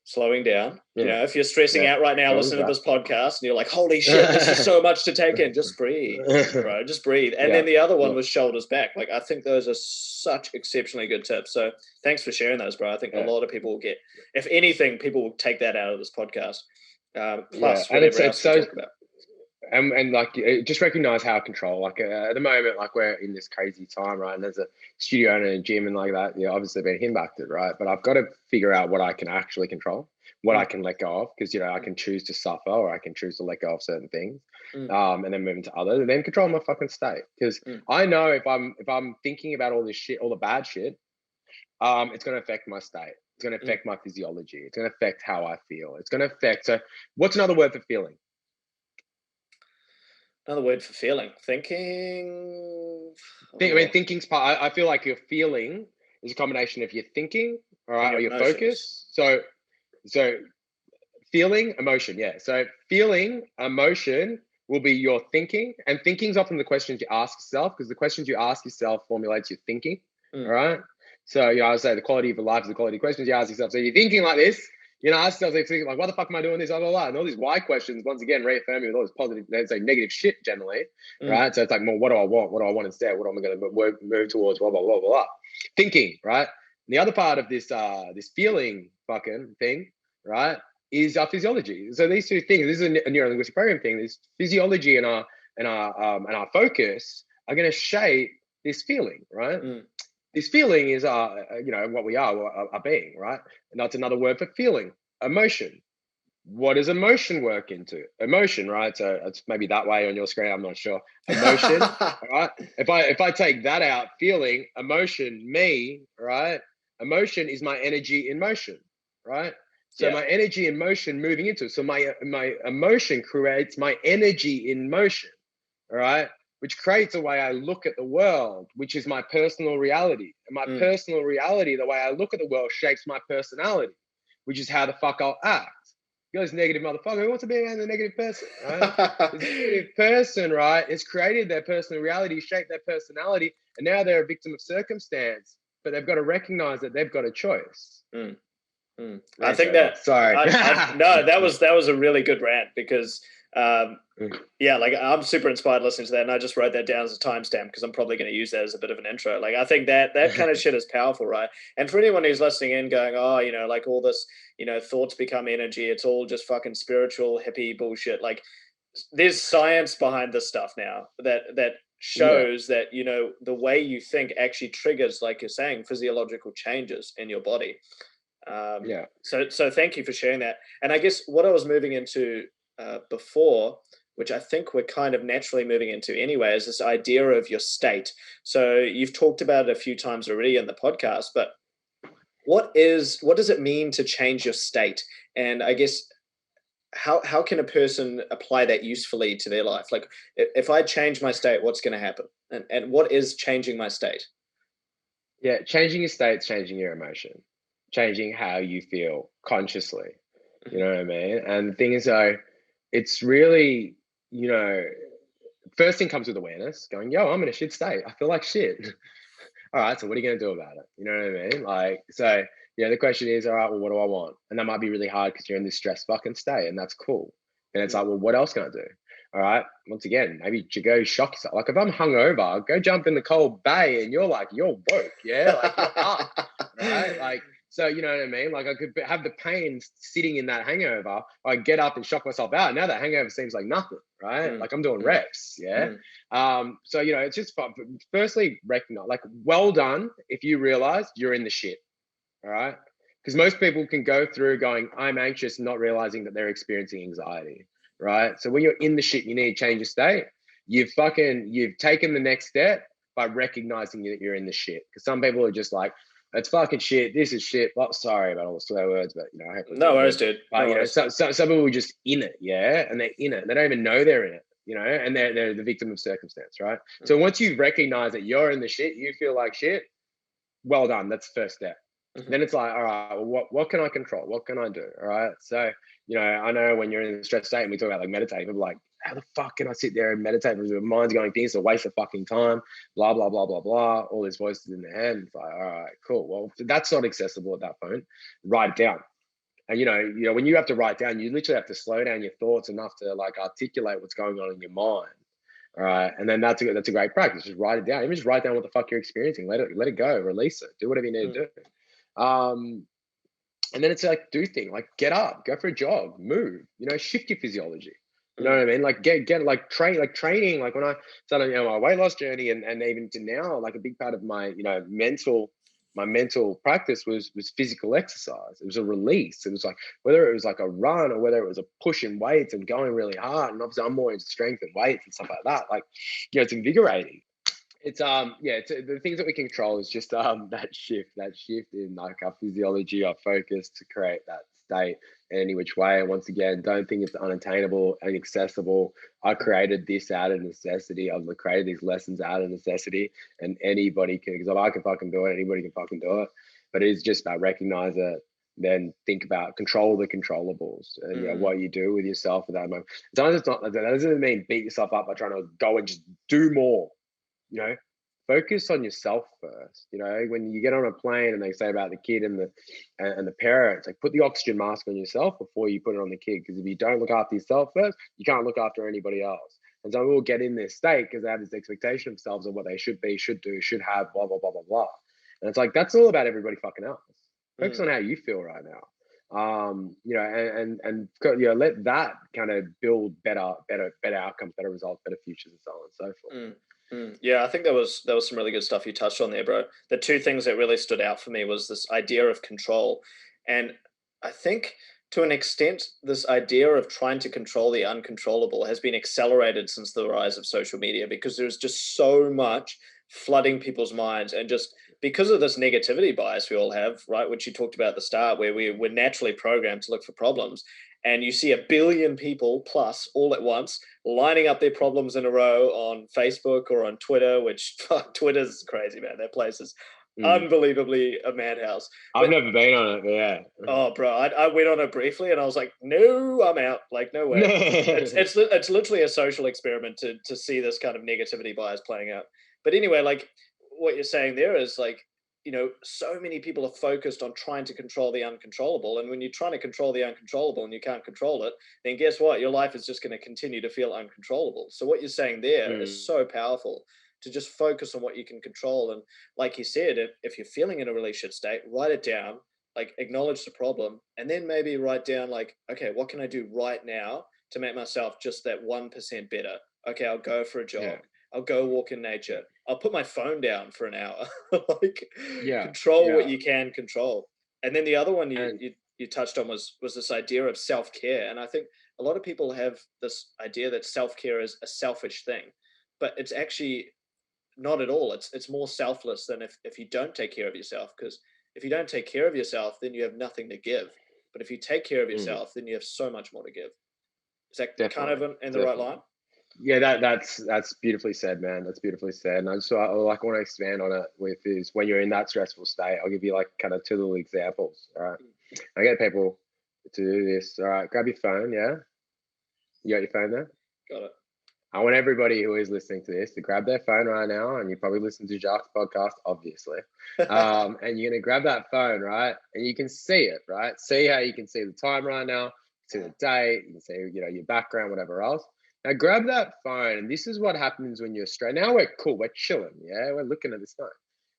slowing down. You know, if you're stressing out right now, listen to this podcast and you're like, holy shit, this is so much to take in. Just breathe, bro. Just breathe. And then the other one was shoulders back. Like, I think those are such exceptionally good tips. So thanks for sharing those, bro. I think a lot of people will get, if anything, people will take that out of this podcast. Plus whatever else we talk about. And like, just recognize how control, like at the moment, like we're in this crazy time, right? And there's a studio and a gym and like that, obviously been impacted, right? But I've got to figure out what I can actually control, what I can let go of, because, I can choose to suffer or I can choose to let go of certain things, and then move into others and then control my fucking state. Because I know if I'm thinking about all this shit, all the bad shit, it's going to affect my state. It's going to affect my physiology. It's going to affect how I feel. It's going to affect. So what's another word for feeling? Another word for feeling. Thinking. Thinking's part. I feel like your feeling is a combination of your thinking, all right, or your focus. So feeling, emotion. Yeah. So feeling, emotion will be your thinking, and thinking is often the questions you ask yourself, because the questions you ask yourself formulates your thinking. All right. So, I would say the quality of your life is the quality of questions you ask yourself. So you're thinking like this, ask yourself, like, why the fuck am I doing this? Blah, blah, blah. And all these why questions, once again, reaffirm you with all this positive, they say negative shit generally, right? So it's like, more, what do I want? What do I want instead? What am I going to move towards? Blah, blah, blah, blah, blah. Thinking, right? And the other part of this, this feeling fucking thing, right, is our physiology. So these two things, this is a neuro-linguistic program thing, this physiology and our focus are going to shape this feeling, right? This feeling is, what we are, our being, right? And that's another word for feeling, emotion. What does emotion work into? Emotion, right? So it's maybe that way on your screen. I'm not sure. Emotion, all right? If I take that out, feeling, emotion, me, right? Emotion is my energy in motion, right? So my energy in motion moving into it. So my emotion creates my energy in motion, all right? Which creates the way I look at the world, which is my personal reality. And my personal reality, the way I look at the world, shapes my personality, which is how the fuck I'll act. You're this negative motherfucker. Who wants to be around the negative person, right? This negative person, right, has created their personal reality, shaped their personality, and now they're a victim of circumstance. But they've got to recognize that they've got a choice. I think that. Sorry. No, that was a really good rant, because like, I'm super inspired listening to that, and I just wrote that down as a timestamp because I'm probably going to use that as a bit of an intro. Like, I think that kind of shit is powerful, right? And for anyone who's listening in going, like all this, thoughts become energy, it's all just fucking spiritual hippie bullshit. Like, there's science behind this stuff now that shows that, the way you think actually triggers, like you're saying, physiological changes in your body. So thank you for sharing that. And I guess what I was moving into before, which I think we're kind of naturally moving into anyway, is this idea of your state. So you've talked about it a few times already in the podcast, but what does it mean to change your state? And I guess how can a person apply that usefully to their life? Like, if I change my state, what's going to happen? And what is changing my state? Yeah, changing your state's changing your emotion, changing how you feel consciously. You know what I mean? And the thing is, though, it's really, first thing comes with awareness, going, yo, I'm in a shit state. I feel like shit. All right, so what are you going to do about it? You know what I mean? Like, so, the question is, all right, well, what do I want? And that might be really hard because you're in this stress fucking state, and that's cool. And it's like, well, what else can I do? All right, once again, maybe you go shock yourself. Like, if I'm hungover, go jump in the cold bay and you're woke, yeah? Like, you're up, right? Like, so, you know what I mean? Like, I could have the pain sitting in that hangover. I get up and shock myself out. Now that hangover seems like nothing, right? Like, I'm doing reps, yeah? So, it's just fun. Firstly, recognize, like, well done if you realize you're in the shit, all right? Because most people can go through going, I'm anxious, not realizing that they're experiencing anxiety, right? So when you're in the shit, you need to change your state. You've taken the next step by recognizing that you're in the shit. Because some people are just like, it's fucking shit. This is shit. Well, sorry about all the swear words, but I hope no worries, dude. But some people are just in it, yeah, and they're in it. They don't even know they're in it, and they're the victim of circumstance, right? So once you recognize that you're in the shit, you feel like shit. Well done. That's the first step. Then it's like, all right, well, what can I control? What can I do? All right. So, I know when you're in a stressed state and we talk about like meditating, I'm like, how the fuck can I sit there and meditate? Because my mind's going, this is a waste of fucking time, blah, blah, blah, blah, blah. All these voices in the head. It's like, all right, cool. Well, if that's not accessible at that point, write it down. And when you have to write down, you literally have to slow down your thoughts enough to like articulate what's going on in your mind. All right. And then that's a great practice. Just write it down. Even just write down what the fuck you're experiencing. Let it go, release it, do whatever you need to do. And then it's like, do things like get up, go for a jog, move, shift your physiology. You know what I mean? Like get like training. Like when I started, my weight loss journey and even to now, like a big part of my, mental practice was physical exercise. It was a release. It was like, whether it was like a run or whether it was a push in weights and going really hard. And obviously I'm more into strength and weights and stuff like that. Like, it's invigorating. It's it's the things that we control is just that shift in like our physiology, our focus to create that state in any which way. And once again, don't think it's unattainable and inaccessible. I created this out of necessity. I've created these lessons out of necessity, and anybody can, because if I can fucking do it, anybody can fucking do it. But it's just about recognize it, then think about control the controllables and what you do with yourself at that moment. Sometimes it's not, that doesn't mean beat yourself up by trying to go and just do more. Focus on yourself first. When you get on a plane and they say about the kid and the parents, like put the oxygen mask on yourself before you put it on the kid. Because if you don't look after yourself first, you can't look after anybody else. And so we'll get in this state because they have this expectation of themselves of what they should be, should do, should have, blah, blah, blah, blah, blah. And it's like, that's all about everybody fucking else. Focus on how you feel right now. Let that kind of build better outcomes, better results, better futures, and so on and so forth. Yeah, I think there was some really good stuff you touched on there, bro. The two things that really stood out for me was this idea of control. And I think to an extent, this idea of trying to control the uncontrollable has been accelerated since the rise of social media, because there's just so much flooding people's minds, and just because of this negativity bias we all have, right, which you talked about at the start, where we're naturally programmed to look for problems. And you see 1 billion people plus all at once lining up their problems in a row on Facebook or on Twitter, which Twitter's crazy, man. That place is unbelievably a madhouse. I've never been on it, but yeah. Oh, bro, I went on it briefly and I was like, no, I'm out. Like, no way. It's literally a social experiment to see this kind of negativity bias playing out. But anyway, like what you're saying there is like, so many people are focused on trying to control the uncontrollable. And when you're trying to control the uncontrollable and you can't control it, then guess what? Your life is just going to continue to feel uncontrollable. So what you're saying there is so powerful, to just focus on what you can control. And like you said, if you're feeling in a really shit state, write it down, like acknowledge the problem, and then maybe write down like, okay, what can I do right now to make myself just that 1% better? Okay, I'll go for a jog. Yeah. I'll go walk in nature. I'll put my phone down for an hour. Control what you can control. And then the other one you touched on was this idea of self-care. And I think a lot of people have this idea that self-care is a selfish thing, but it's actually not at all. It's more selfless than if you don't take care of yourself, because if you don't take care of yourself, then you have nothing to give. But if you take care of yourself, then you have so much more to give. Is that kind of in the right line? Yeah, that's beautifully said, man. That's beautifully said. And I want to expand on it with is when you're in that stressful state, I'll give you like kind of 2 little examples. All right. I get people to do this. All right, grab your phone, yeah? You got your phone there? Got it. I want everybody who is listening to this to grab their phone right now, and you probably listen to Jacques' podcast, obviously. And you're gonna grab that phone, right? And you can see it, right? See how you can see the time right now, see the date, you can see your background, whatever else. Now grab that phone, and this is what happens when you're stressed. Now we're cool, we're chilling, yeah, we're looking at this phone.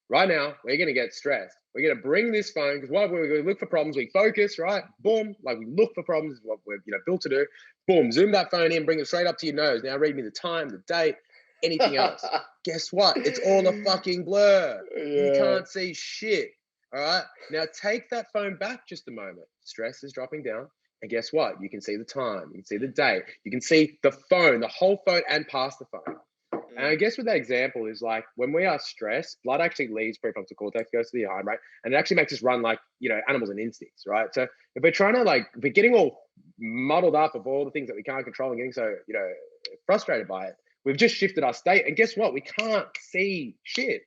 Right now, we're gonna get stressed. We're gonna bring this phone, because what we're gonna look for problems, we focus, right? Boom, like we look for problems, what we're built to do. Boom, zoom that phone in, bring it straight up to your nose. Now read me the time, the date, anything else. Guess what? It's all a fucking blur. Yeah. You can't see shit. All right. Now take that phone back just a moment. Stress is dropping down. And guess what? You can see the time, you can see the date, you can see the phone, the whole phone and past the phone. And I guess with that example is like when we are stressed, blood actually leaves prefrontal cortex, goes to the hindbrain, and it actually makes us run like, animals and instincts, right? So if we're trying to if we're getting all muddled up of all the things that we can't control and getting so, frustrated by it, we've just shifted our state. And guess what? We can't see shit.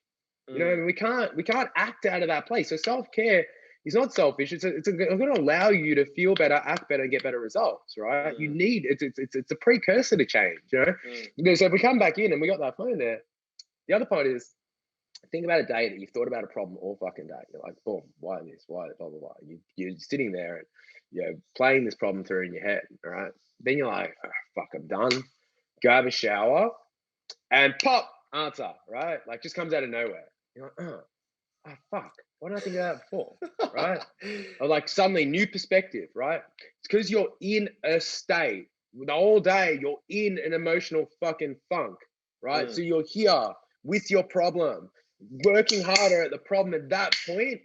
We can't act out of that place. So self-care is not selfish. It's going to allow you to feel better, act better, and get better results, right? You need it's a precursor to change, you know. So if we come back in and we got that phone there, the other part is, think about a day that you've thought about a problem all fucking day. You're like, boom, why this, why blah blah blah. You're sitting there and you're playing this problem through in your head, all right? Then you're like, oh, fuck, I'm done. Grab a shower and pop, answer, right? Like, just comes out of nowhere. You're like, oh fuck, why didn't I think of that before, right? Or like suddenly new perspective, right? It's because you're in a state. The whole day you're in an emotional fucking funk, right? So you're here with your problem. Working harder at the problem at that point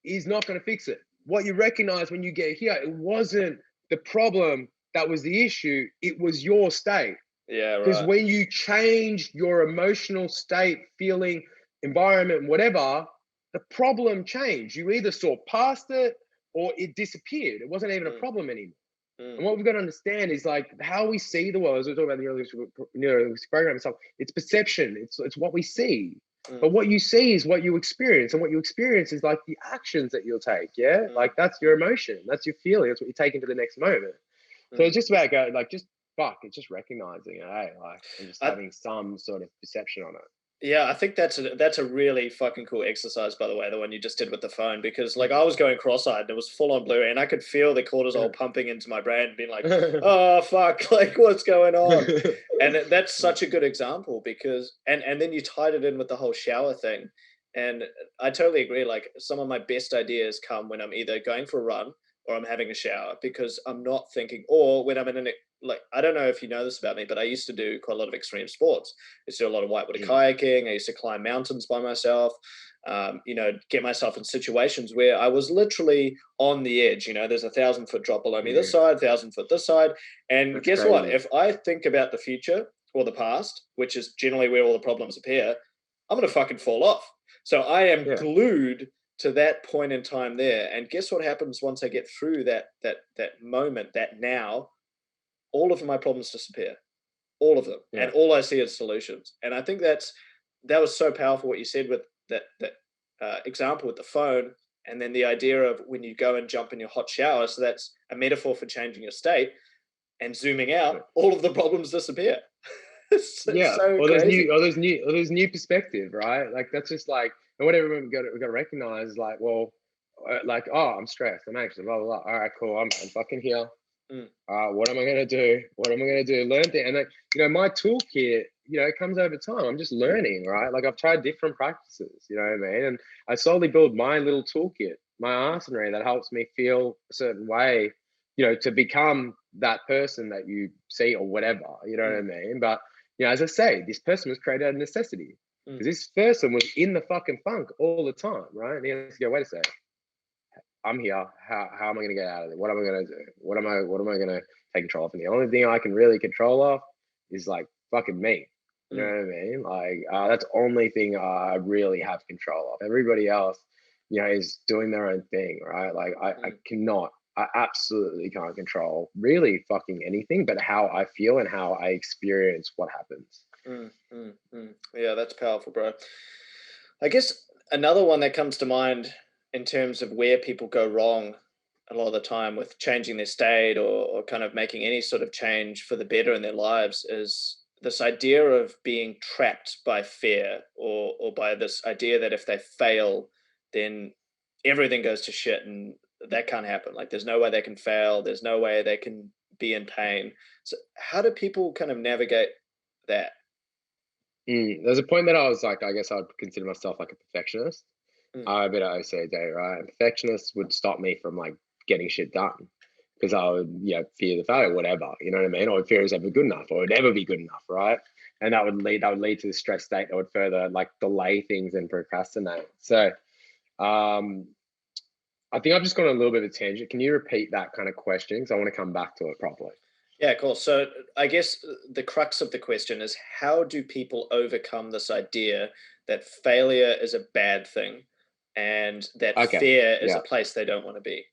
is not going to fix it. What you recognize when you get here, it wasn't the problem that was the issue, it was your state. Yeah, right. Because when you change your emotional state, feeling, environment, whatever, the problem changed. You either saw past it or it disappeared. It wasn't even a problem anymore. And what we've got to understand is like how we see the world, as we talk about the neurolinguistic program and stuff, it's perception, it's what we see. But what you see is what you experience, and what you experience is like the actions that you'll take. Yeah, like that's your emotion, that's your feeling, that's what you take into the next moment. So it's just about going like, just fuck, it's just recognizing it, like, and just having some sort of perception on it. Yeah, I think that's a really fucking cool exercise, by the way, the one you just did with the phone, because like I was going cross-eyed and it was full on blue and I could feel the cortisol pumping into my brain, being like, oh fuck, like what's going on? And that's such a good example because, and then you tied it in with the whole shower thing. And I totally agree. Like some of my best ideas come when I'm either going for a run or I'm having a shower, because I'm not thinking, or when I'm in like, I don't know if you know this about me, but I used to do quite a lot of extreme sports. I used to do a lot of whitewater kayaking. I used to climb mountains by myself, you know, get myself in situations where I was literally on the edge. You know, there's 1,000-foot drop below me this side, 1,000-foot this side. And that's guess crazy. What? If I think about the future or the past, which is generally where all the problems appear, I'm going to fucking fall off. So I am glued to that point in time there. And guess what happens once I get through that moment, that now, all of my problems disappear, all of them. And all I see is solutions. And I think that was so powerful what you said with that example with the phone. And then the idea of when you go and jump in your hot shower. So that's a metaphor for changing your state, and zooming out, all of the problems disappear. It's so or crazy. there's new perspective, right? Like that's just like, and whatever we got to recognize is like, well, like, oh, I'm stressed, I'm anxious, blah blah blah. All right, cool, I'm fucking here. What am I gonna do? What am I gonna do? Learn things, and like, you know, my toolkit, you know, it comes over time. I'm just learning, right? Like I've tried different practices, you know what I mean, and I slowly build my little toolkit, my arsenal that helps me feel a certain way, you know, to become that person that you see or whatever, you know what I mean. But you know, as I say, this person was created out of necessity, because this person was in the fucking funk all the time, right? And he has to go, wait a second, I'm here. How am I going to get out of it? What am I going to do? What am I going to take control of? And the only thing I can really control of is like fucking me. You know what I mean? Like that's the only thing I really have control of. Everybody else, you know, is doing their own thing, right? Like I absolutely can't control really fucking anything, but how I feel and how I experience what happens. Yeah, that's powerful, bro. I guess another one that comes to mind in terms of where people go wrong a lot of the time with changing their state or kind of making any sort of change for the better in their lives is this idea of being trapped by fear, or by this idea that if they fail, then everything goes to shit and that can't happen. Like there's no way they can fail. There's no way they can be in pain. So how do people kind of navigate that? There's a point that I was like, I guess I'd consider myself like a perfectionist. I'm a bit of OCD, right? And perfectionists would stop me from like getting shit done, because I would, you know, fear the failure, whatever, you know what I mean? Or fear is ever good enough, or it'd never be good enough, right? And that would lead to the stress state that would further like delay things and procrastinate. So I think I've just gone on a little bit of a tangent. Can you repeat that kind of question? Because I want to come back to it properly. Yeah, cool. So I guess the crux of the question is, how do people overcome this idea that failure is a bad thing and that fear is a place they don't want to be?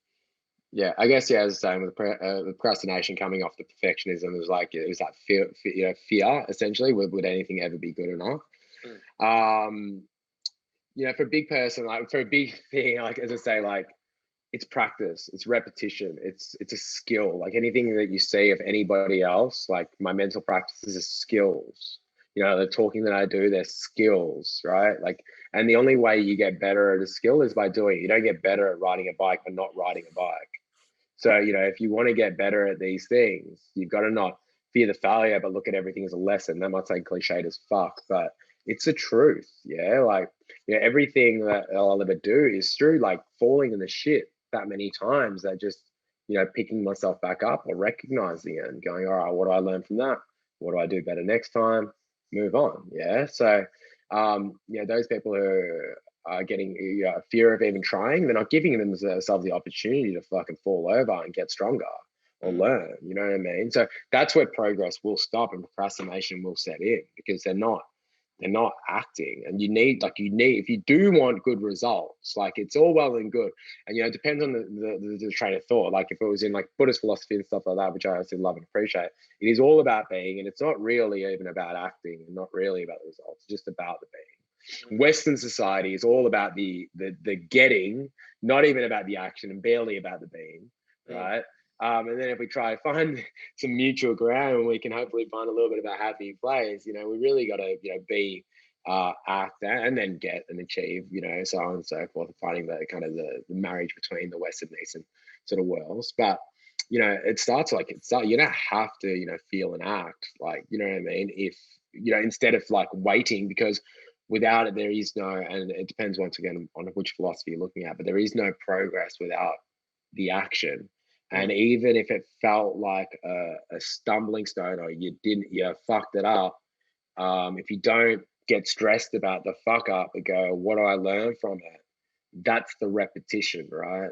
Yeah, I guess, yeah, as I was saying, with the procrastination coming off the perfectionism, it was that fear essentially, would anything ever be good enough? You know, for a big person, like for a big thing, like as I say, like it's practice, it's repetition, it's a skill. Like anything that you see of anybody else, like my mental practices are skills. You know, the talking that I do, they're skills, right? Like, and the only way you get better at a skill is by doing it. You don't get better at riding a bike by not riding a bike. So, you know, if you want to get better at these things, you've got to not fear the failure, but look at everything as a lesson. That might sound cliched as fuck, but it's the truth. Yeah. Like, you know, everything that I'll ever do is through like falling in the shit that many times that just, you know, picking myself back up or recognizing it and going, all right, what do I learn from that? What do I do better next time? Move on. Yeah. So, you know, those people who are getting, you know, a fear of even trying, they're not giving themselves the opportunity to fucking fall over and get stronger or learn. You know what I mean? So that's where progress will stop and procrastination will set in, because they're not acting. And you need if you do want good results, like it's all well and good, and you know, it depends on the train of thought. Like if it was in like Buddhist philosophy and stuff like that, which I also love and appreciate, it is all about being, and it's not really even about acting and not really about the results, it's just about the being. Western society is all about the getting, not even about the action, and barely about the being, right? And then if we try to find some mutual ground and we can hopefully find a little bit of a happy place, you know, we really got to, you know, be, act, and then get and achieve, you know, so on and so forth, finding the kind of the marriage between the West and Eastern sort of worlds. But, you know, you don't have to, you know, feel and act, like, you know what I mean? If, you know, instead of like waiting, because without it, there is no, and it depends once again on which philosophy you're looking at, but there is no progress without the action. And even if it felt like a stumbling stone, or you fucked it up, if you don't get stressed about the fuck up and go, what do I learn from it? That's the repetition, right?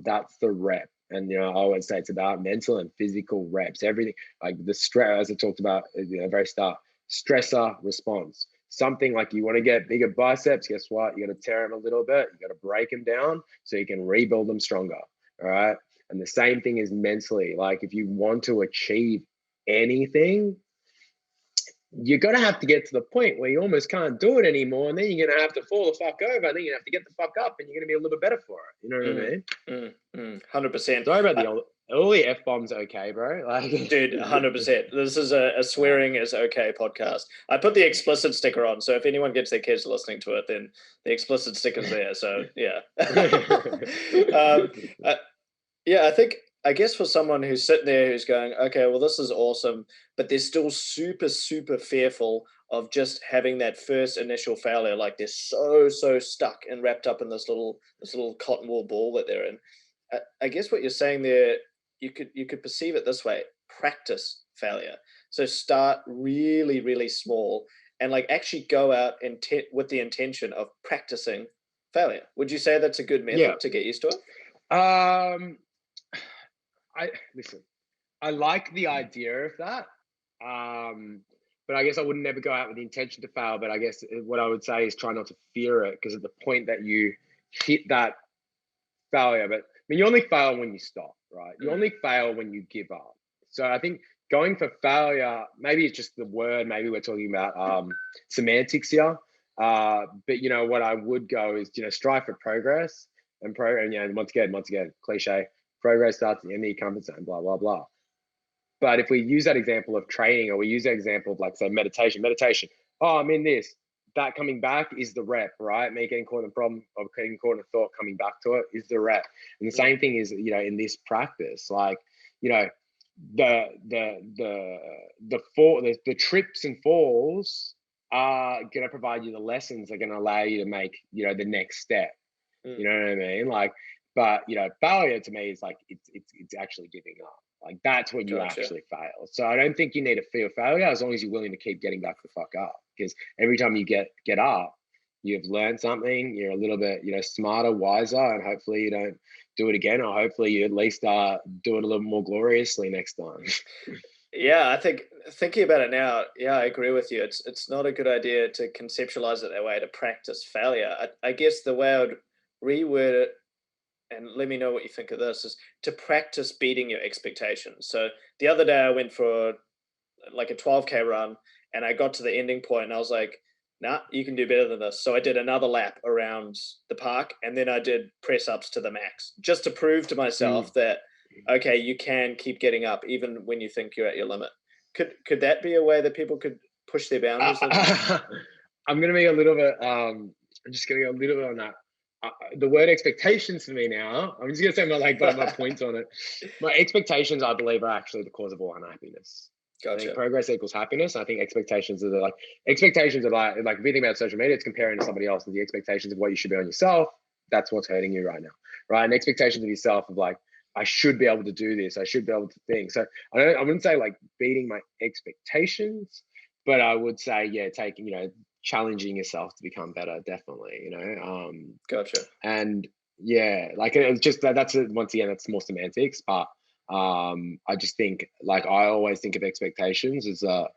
That's the rep. And, you know, I always say it's about mental and physical reps, everything, like the stress, as I talked about at the very start, stressor response. Something like you want to get bigger biceps, guess what? You got to tear them a little bit. You got to break them down so you can rebuild them stronger. All right. And the same thing is mentally. Like if you want to achieve anything, you're going to have to get to the point where you almost can't do it anymore. And then you're going to have to fall the fuck over. And then you have to get the fuck up and you're going to be a little bit better for it. You know what I mean? 100%. Sorry about all the F-bombs, okay, bro? Like, dude, 100%. This is a swearing is okay podcast. I put the explicit sticker on, so if anyone gets their kids listening to it, then the explicit sticker's there. So yeah. Yeah, I guess for someone who's sitting there who's going, okay, well, this is awesome, but they're still super, super fearful of just having that first initial failure. Like they're so stuck and wrapped up in this little cotton wool ball that they're in. I guess what you're saying there, you could perceive it this way: practice failure. So start really, really small and like actually go out and with the intention of practicing failure. Would you say that's a good method to get used to it? I like the idea of that. But I guess I would never go out with the intention to fail. But I guess what I would say is try not to fear it, because at the point that you hit that failure, but I mean, you only fail when you stop, right? You only fail when you give up. So I think going for failure, maybe it's just the word, maybe we're talking about semantics here. But you know, what I would go is, you know, strive for progress and you know, once again, cliche, progress starts at the end of your comfort zone, blah, blah, blah. But if we use that example of training, or we use that example of like, say, meditation, oh, I'm in this, that coming back is the rep, right? Me getting caught in a problem or getting caught in a thought, coming back to it is the rep. And the same thing is, you know, in this practice, like, you know, the trips and falls are going to provide you the lessons that are going to allow you to make, you know, the next step. You know what I mean? Like, but you know, failure to me is like it's actually giving up. Like that's when you actually fail. So I don't think you need to fear failure, as long as you're willing to keep getting back the fuck up. Because every time you get up, you've learned something. You're a little bit, you know, smarter, wiser, and hopefully you don't do it again, or hopefully you at least do it a little more gloriously next time. Yeah, I think thinking about it now, yeah, I agree with you. It's not a good idea to conceptualize it that way, to practice failure. I guess the way I would reword it, and let me know what you think of this, is to practice beating your expectations. So the other day I went for like a 12K run, and I got to the ending point and I was like, nah, you can do better than this. So I did another lap around the park, and then I did press ups to the max, just to prove to myself that, okay, you can keep getting up even when you think you're at your limit. Could that be a way that people could push their boundaries? I'm gonna be a little bit. I'm just gonna go a little bit on that. The word expectations for me now. I'm just gonna say my points on it. My expectations, I believe, are actually the cause of all unhappiness. Gotcha. I think progress equals happiness. I think expectations are like if you think about social media, it's comparing to somebody else, and the expectations of what you should be on yourself. That's what's hurting you right now, right? And expectations of yourself of like, I should be able to do this. I should be able to think. So I wouldn't say like beating my expectations, but I would say, yeah, challenging yourself to become better, definitely, Gotcha. and yeah, like it's just that's once again, that's more semantics, but I just think, like, I always think of expectations as a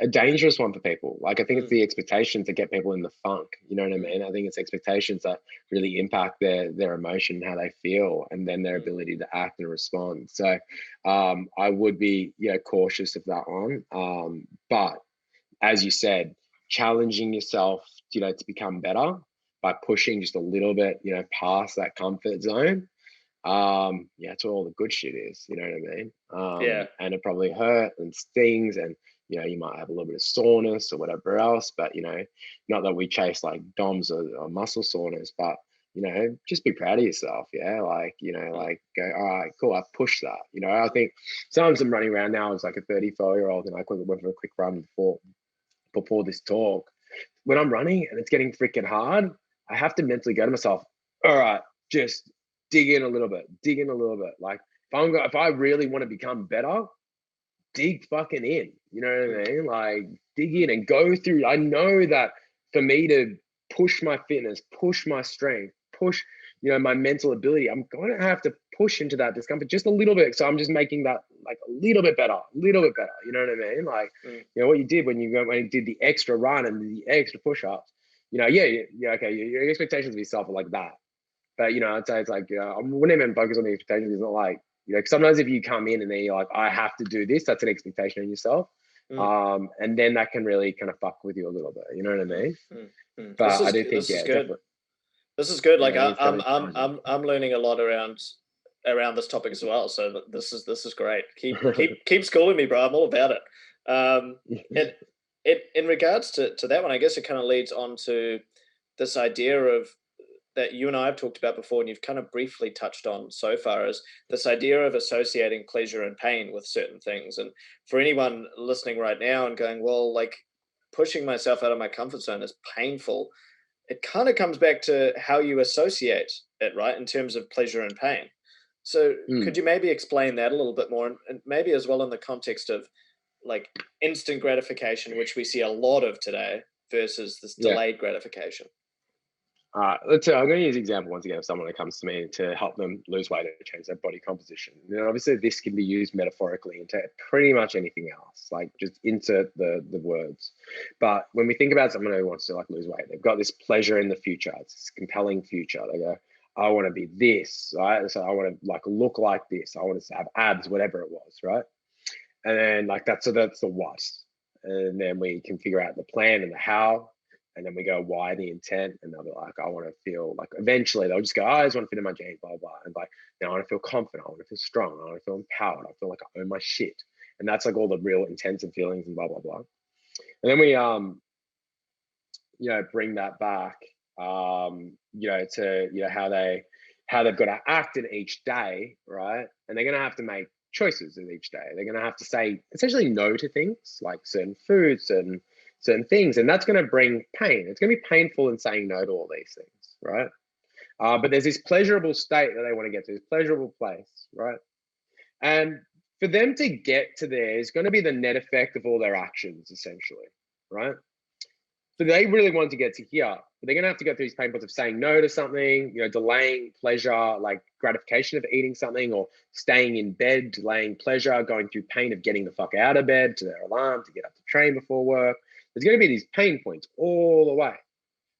dangerous one for people. Like, I think it's the expectations that get people in the funk, you know what I mean? I think it's expectations that really impact their emotion, how they feel, and then their ability to act and respond. So I would be cautious of that one, but as you said, challenging yourself, to become better by pushing just a little bit, past that comfort zone. Yeah, that's where all the good shit is, you know what I mean? Yeah. And it probably hurt and stings, and you might have a little bit of soreness or whatever else, but not that we chase like DOMs or muscle soreness, but just be proud of yourself. Yeah. Like, like go, all right, cool. I pushed that. I think sometimes I'm running around now as like a 34-year-old, and I went for a quick run before this talk. When I'm running and it's getting freaking hard, I have to mentally go to myself, all right, just dig in a little bit. Like, if I really want to become better, dig fucking in. You know what I mean? Like, dig in and go through. I know that for me to push my fitness, push my strength, push my mental ability, I'm going to have to push into that discomfort just a little bit. So I'm just making that like a little bit better. You know what I mean? Like, what you did when you did the extra run and the extra push-ups, okay, your expectations of yourself are like that. But I'd say it's like, I wouldn't even focus on the expectations. It's not like, sometimes if you come in and then you're like, I have to do this, that's an expectation on yourself. And then that can really kind of fuck with you a little bit. You know what I mean? But I do think, this is good. definitely. This is good. Like, Yeah, I'm learning a lot around this topic as well. So this is great. Keep schooling me, bro. I'm all about it. In regards to that one, I guess it kind of leads on to this idea of that you and I have talked about before, and you've kind of briefly touched on so far, is this idea of associating pleasure and pain with certain things. And for anyone listening right now and going, well, like, pushing myself out of my comfort zone is painful, it kind of comes back to how you associate it, right, in terms of pleasure and pain. So could you maybe explain that a little bit more, and maybe as well in the context of like instant gratification, which we see a lot of today, versus this delayed gratification? Let's say I'm going to use an example once again of someone that comes to me to help them lose weight or change their body composition. Obviously, this can be used metaphorically into pretty much anything else. Like, just insert the words. But when we think about someone who wants to like lose weight, they've got this pleasure in the future. It's this compelling future. They go, I want to be this, right? So I want to like look like this. I want to have abs, whatever it was, right? And then like that's the what, and then we can figure out the plan and the how. And then we go, why the intent? And they'll be like, I want to feel like, eventually they'll just go, I just want to fit in my jeans, blah, blah. And like, I want to feel confident. I want to feel strong. I want to feel empowered. I feel like I own my shit. And that's like all the real intensive feelings and blah, blah, blah. And then we, bring that back, to, how they've got to act in each day, right? And they're going to have to make choices in each day. They're going to have to say essentially no to things like certain foods, certain things, and that's going to bring pain. It's going to be painful in saying no to all these things, right? But there's this pleasurable state that they want to get to, this pleasurable place, right? And for them to get to there is going to be the net effect of all their actions, essentially, right? So they really want to get to here, but they're going to have to go through these pain points of saying no to something, delaying pleasure, like gratification of eating something, or staying in bed, delaying pleasure, going through pain of getting the fuck out of bed to their alarm, to get up to train before work. There's going to be these pain points all the way.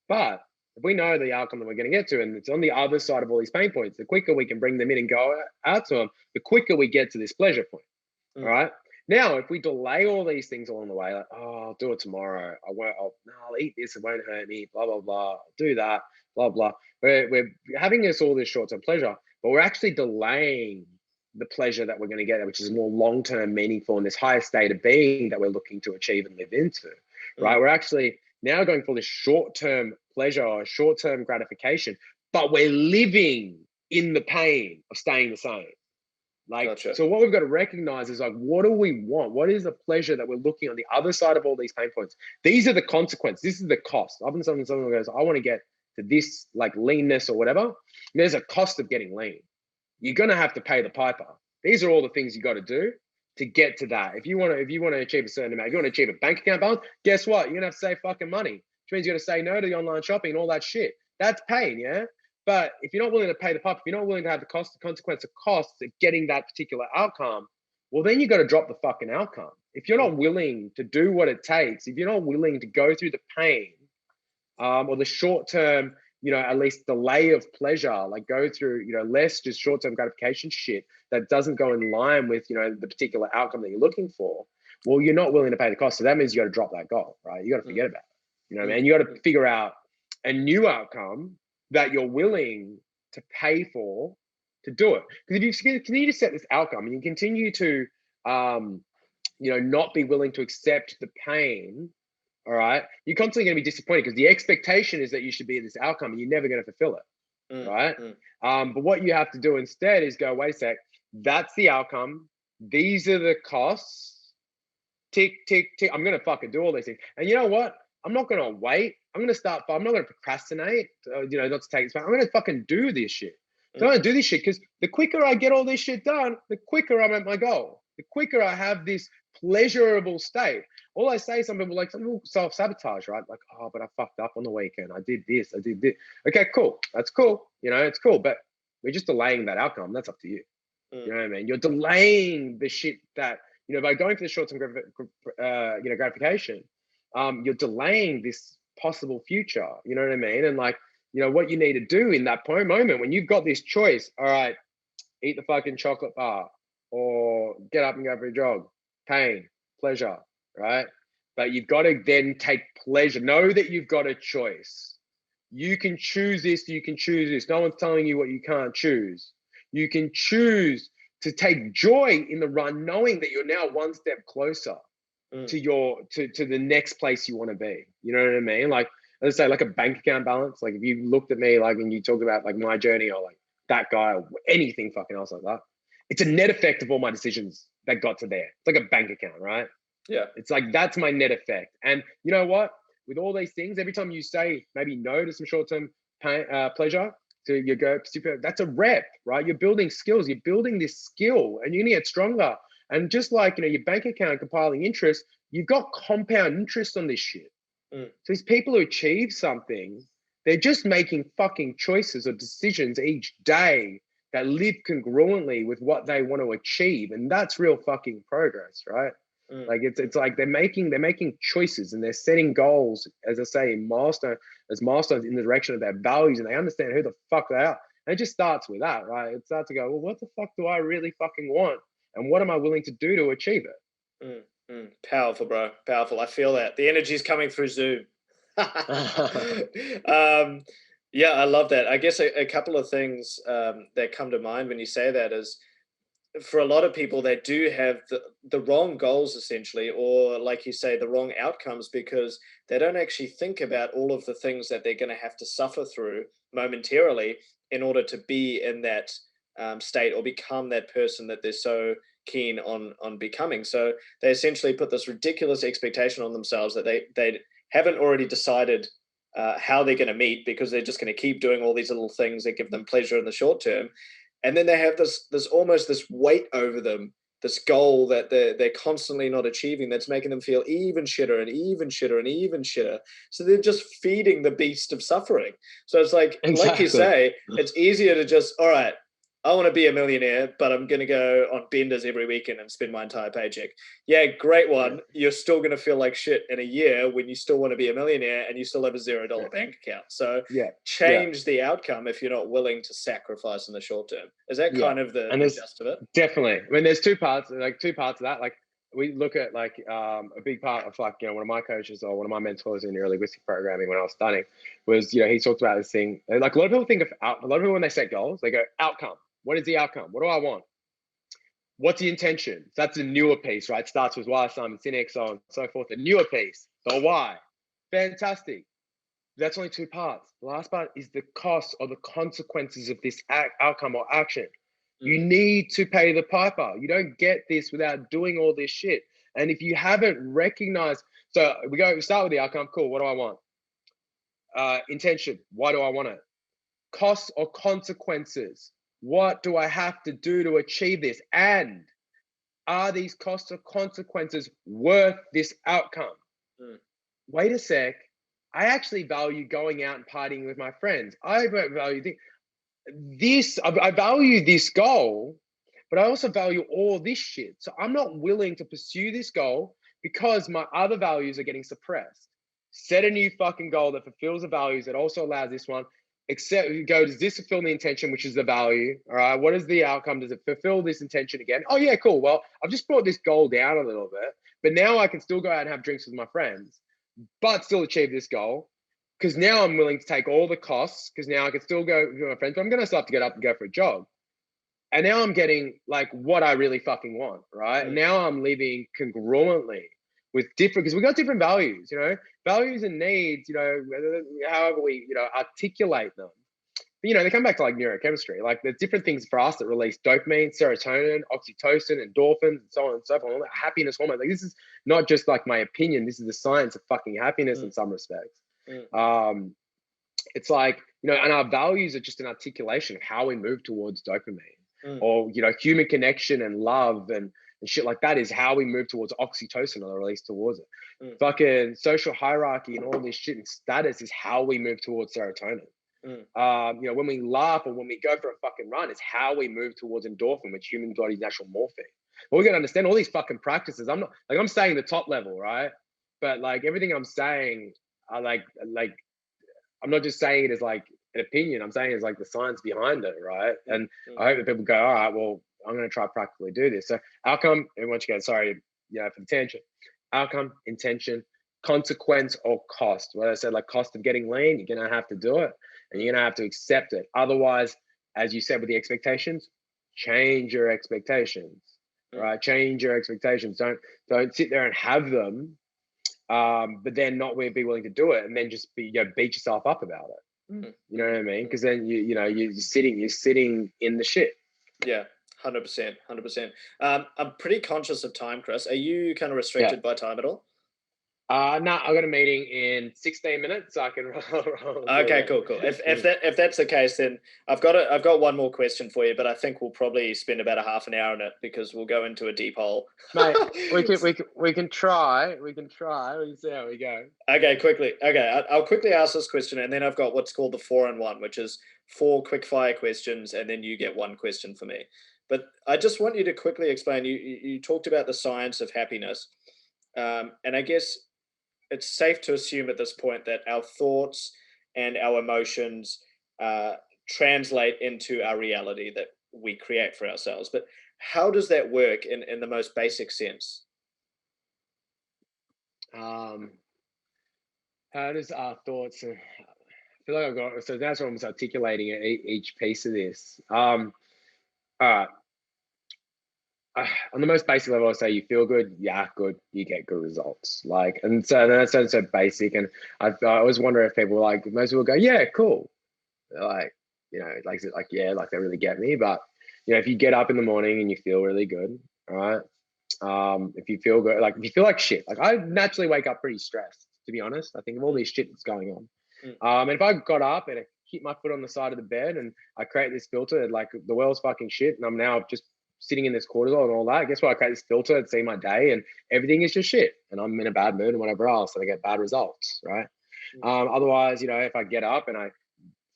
But if we know the outcome that we're going to get to, and it's on the other side of all these pain points, the quicker we can bring them in and go out to them, the quicker we get to this pleasure point. All right. Now, if we delay all these things along the way, like, oh, I'll do it tomorrow. I'll eat this. It won't hurt me. Blah, blah, blah. I'll do that. Blah, blah. We're having all this short-term pleasure, but we're actually delaying the pleasure that we're going to get, which is more long-term, meaningful, and this higher state of being that we're looking to achieve and live into, right? We're actually now going for this short-term pleasure or short-term gratification, but we're living in the pain of staying the same. Like, gotcha. So what we've got to recognize is like, what do we want? What is the pleasure that we're looking on the other side of all these pain points? These are the consequences. This is the cost. Often someone goes, I want to get to this like leanness or whatever. There's a cost of getting lean. You're going to have to pay the piper. These are all the things you got to do to get to that. If you want to achieve a certain amount, if you want to achieve a bank account balance, guess what? You're going to have to save fucking money, which means you're going to say no to the online shopping and all that shit. That's pain, yeah? But if you're not willing to pay the piper, if you're not willing to have the consequence of costs of getting that particular outcome, well, then you got to drop the fucking outcome. If you're not willing to do what it takes, if you're not willing to go through the pain or the short-term, at least delay of pleasure, like go through, less just short-term gratification shit that doesn't go in line with, the particular outcome that you're looking for, well, you're not willing to pay the cost. So that means you got to drop that goal, right? You got to forget about it, and you got to figure out a new outcome that you're willing to pay for to do it. Because if you continue to set this outcome and you continue to, not be willing to accept the pain, all right, you're constantly going to be disappointed because the expectation is that you should be at this outcome and you're never going to fulfill it, right? But what you have to do instead is go, wait a sec, that's the outcome. These are the costs. Tick, tick, tick. I'm going to fucking do all these things. And you know what? I'm not going to wait. I'm going to procrastinate, not to take this. I'm going to fucking do this shit. So I'm going to do this shit because the quicker I get all this shit done, the quicker I'm at my goal. The quicker I have this pleasurable state. All I say, some people self-sabotage, right? Like, oh, but I fucked up on the weekend. I did this. Okay, cool. That's cool. It's cool. But we're just delaying that outcome. That's up to you. You know what I mean? You're delaying the shit that, by going for the short-term, gratification, you're delaying this possible future. You know what I mean? And like, what you need to do in that moment when you've got this choice, all right, eat the fucking chocolate bar or get up and go for a jog, pain, pleasure, right? But you've got to then take pleasure. Know that you've got a choice. You can choose this, you can choose this. No one's telling you what you can't choose. You can choose to take joy in the run, knowing that you're now one step closer to the next place you want to be. You know what I mean? Like, let's say like a bank account balance. Like if you looked at me, like, and you talk about like my journey or like that guy or anything fucking else like that, it's a net effect of all my decisions that got to there. It's like a bank account, right? Yeah. It's like, that's my net effect. And you know what? With all these things, every time you say maybe no to some short-term pleasure, to your go, that's a rep, right? You're building skills. You're building this skill and you're going to get stronger. And just like, your bank account compiling interest, you've got compound interest on this shit. So these people who achieve something, they're just making fucking choices or decisions each day that live congruently with what they want to achieve. And that's real fucking progress, right? Like it's like they're making choices and they're setting goals, as I say, milestones in the direction of their values, and they understand who the fuck they are. And it just starts with that, right? It starts to go, well, what the fuck do I really fucking want? And what am I willing to do to achieve it? Powerful, bro. Powerful. I feel that. The energy is coming through Zoom. Yeah, I love that. I guess a couple of things that come to mind when you say that is, for a lot of people, they do have the wrong goals, essentially, or like you say, the wrong outcomes, because they don't actually think about all of the things that they're going to have to suffer through momentarily in order to be in that state or become that person that they're so keen on becoming. So they essentially put this ridiculous expectation on themselves that they haven't already decided how they're going to meet, because they're just going to keep doing all these little things that give them pleasure in the short term. And then they have this almost this weight over them, this goal that they're constantly not achieving, that's making them feel even shitter and even shitter and even shitter. So they're just feeding the beast of suffering. So it's like, exactly. Like you say, it's easier to just, all right, I want to be a millionaire, but I'm going to go on benders every weekend and spend my entire paycheck. Yeah, great one. You're still going to feel like shit in a year when you still want to be a millionaire and you still have a $0 bank account. So change the outcome if you're not willing to sacrifice in the short term. Is that kind of the gist of it? Definitely. I mean, there's two parts of that. Like, we look at like a big part of like, one of my coaches or one of my mentors in neurolinguistic programming when I was studying was, he talked about this thing. Like a lot of people think of a lot of people when they set goals, they go outcome. What is the outcome? What do I want? What's the intention? So that's a newer piece, right? Starts with why, Simon Sinek, so on and so forth. The newer piece, the why. Fantastic. That's only two parts. The last part is the cost or the consequences of this outcome or action. You need to pay the piper. You don't get this without doing all this shit. And if you haven't recognized, so we start with the outcome. Cool. What do I want? Intention. Why do I want it? Costs or consequences. What do I have to do to achieve this? And are these costs or consequences worth this outcome? Wait a sec. I actually value going out and partying with my friends. I value this. I value this goal, but I also value all this shit. So I'm not willing to pursue this goal because my other values are getting suppressed. Set a new fucking goal that fulfills the values, that also allows this one. Does this fulfill the intention, which is the value? All right. What is the outcome? Does it fulfill this intention again? Oh yeah, cool. Well, I've just brought this goal down a little bit, but now I can still go out and have drinks with my friends, but still achieve this goal. Because now I'm willing to take all the costs, because now I can still go with my friends, but I'm going to still have to get up and go for a jog. And now I'm getting like what I really fucking want, right? And now I'm living congruently with different, because we got different values, values and needs, however we, articulate them. But, they come back to like neurochemistry. Like there's different things for us that release dopamine, serotonin, oxytocin, endorphins, and so on and so forth. Happiness hormone. Like this is not just like my opinion. This is the science of fucking happiness in some respects. It's like, and our values are just an articulation of how we move towards dopamine or, human connection and love and shit like that is how we move towards oxytocin or the release towards it. Fucking social hierarchy and all this shit and status is how we move towards serotonin. When we laugh or when we go for a fucking run, it's how we move towards endorphin, which human body's natural morphine. But we got to understand all these fucking practices. I'm saying the top level, right? But like everything I'm saying, I like I'm not just saying it as like an opinion. I'm saying it's like the science behind it, right? And I hope that people go, all right, well, I'm going to try practically do this. So outcome, and once you go, sorry, for the tangent. Outcome, intention, consequence, or cost. What I said, like cost of getting lean, you're going to have to do it, and you're going to have to accept it. Otherwise, as you said with the expectations, change your expectations, right? Change your expectations. Don't sit there and have them. But then not be willing to do it, and then just beat yourself up about it. You know what I mean? Because then you're sitting in the shit. Yeah, 100%. I'm pretty conscious of time, Chris. Are you kind of restricted by time at all? No, I've got a meeting in 16 minutes, so I can roll. Okay, cool. If that's the case, then I've got one more question for you, but I think we'll probably spend about a half an hour on it because we'll go into a deep hole. Mate, we can try. We can see how we go. Okay, quickly. Okay, I'll quickly ask this question, and then I've got what's called the 4-in-1, which is 4 quick fire questions, and then you get 1 question for me. But I just want you to quickly explain. You talked about the science of happiness, and I guess it's safe to assume at this point that our thoughts and our emotions translate into our reality that we create for ourselves. But how does that work in the most basic sense? How does our thoughts? I feel like I've got, so that's what I'm articulating each piece of this. All right. On the most basic level, I say you feel good, you act good, you get good results. Like, and so that sounds so basic. And I always wonder if people most people go, yeah, cool. They're like, yeah, like they really get me. But if you get up in the morning and you feel really good, all right. If you feel good, like if you feel like shit, like I naturally wake up pretty stressed, to be honest. I think of all this shit that's going on. And if I got up and I keep my foot on the side of the bed and I create this filter, like the world's fucking shit, and I'm now just sitting in this cortisol and all that, guess what? I create this filter and see my day and everything is just shit. And I'm in a bad mood and whatever else, and I get bad results, right? Otherwise, if I get up and I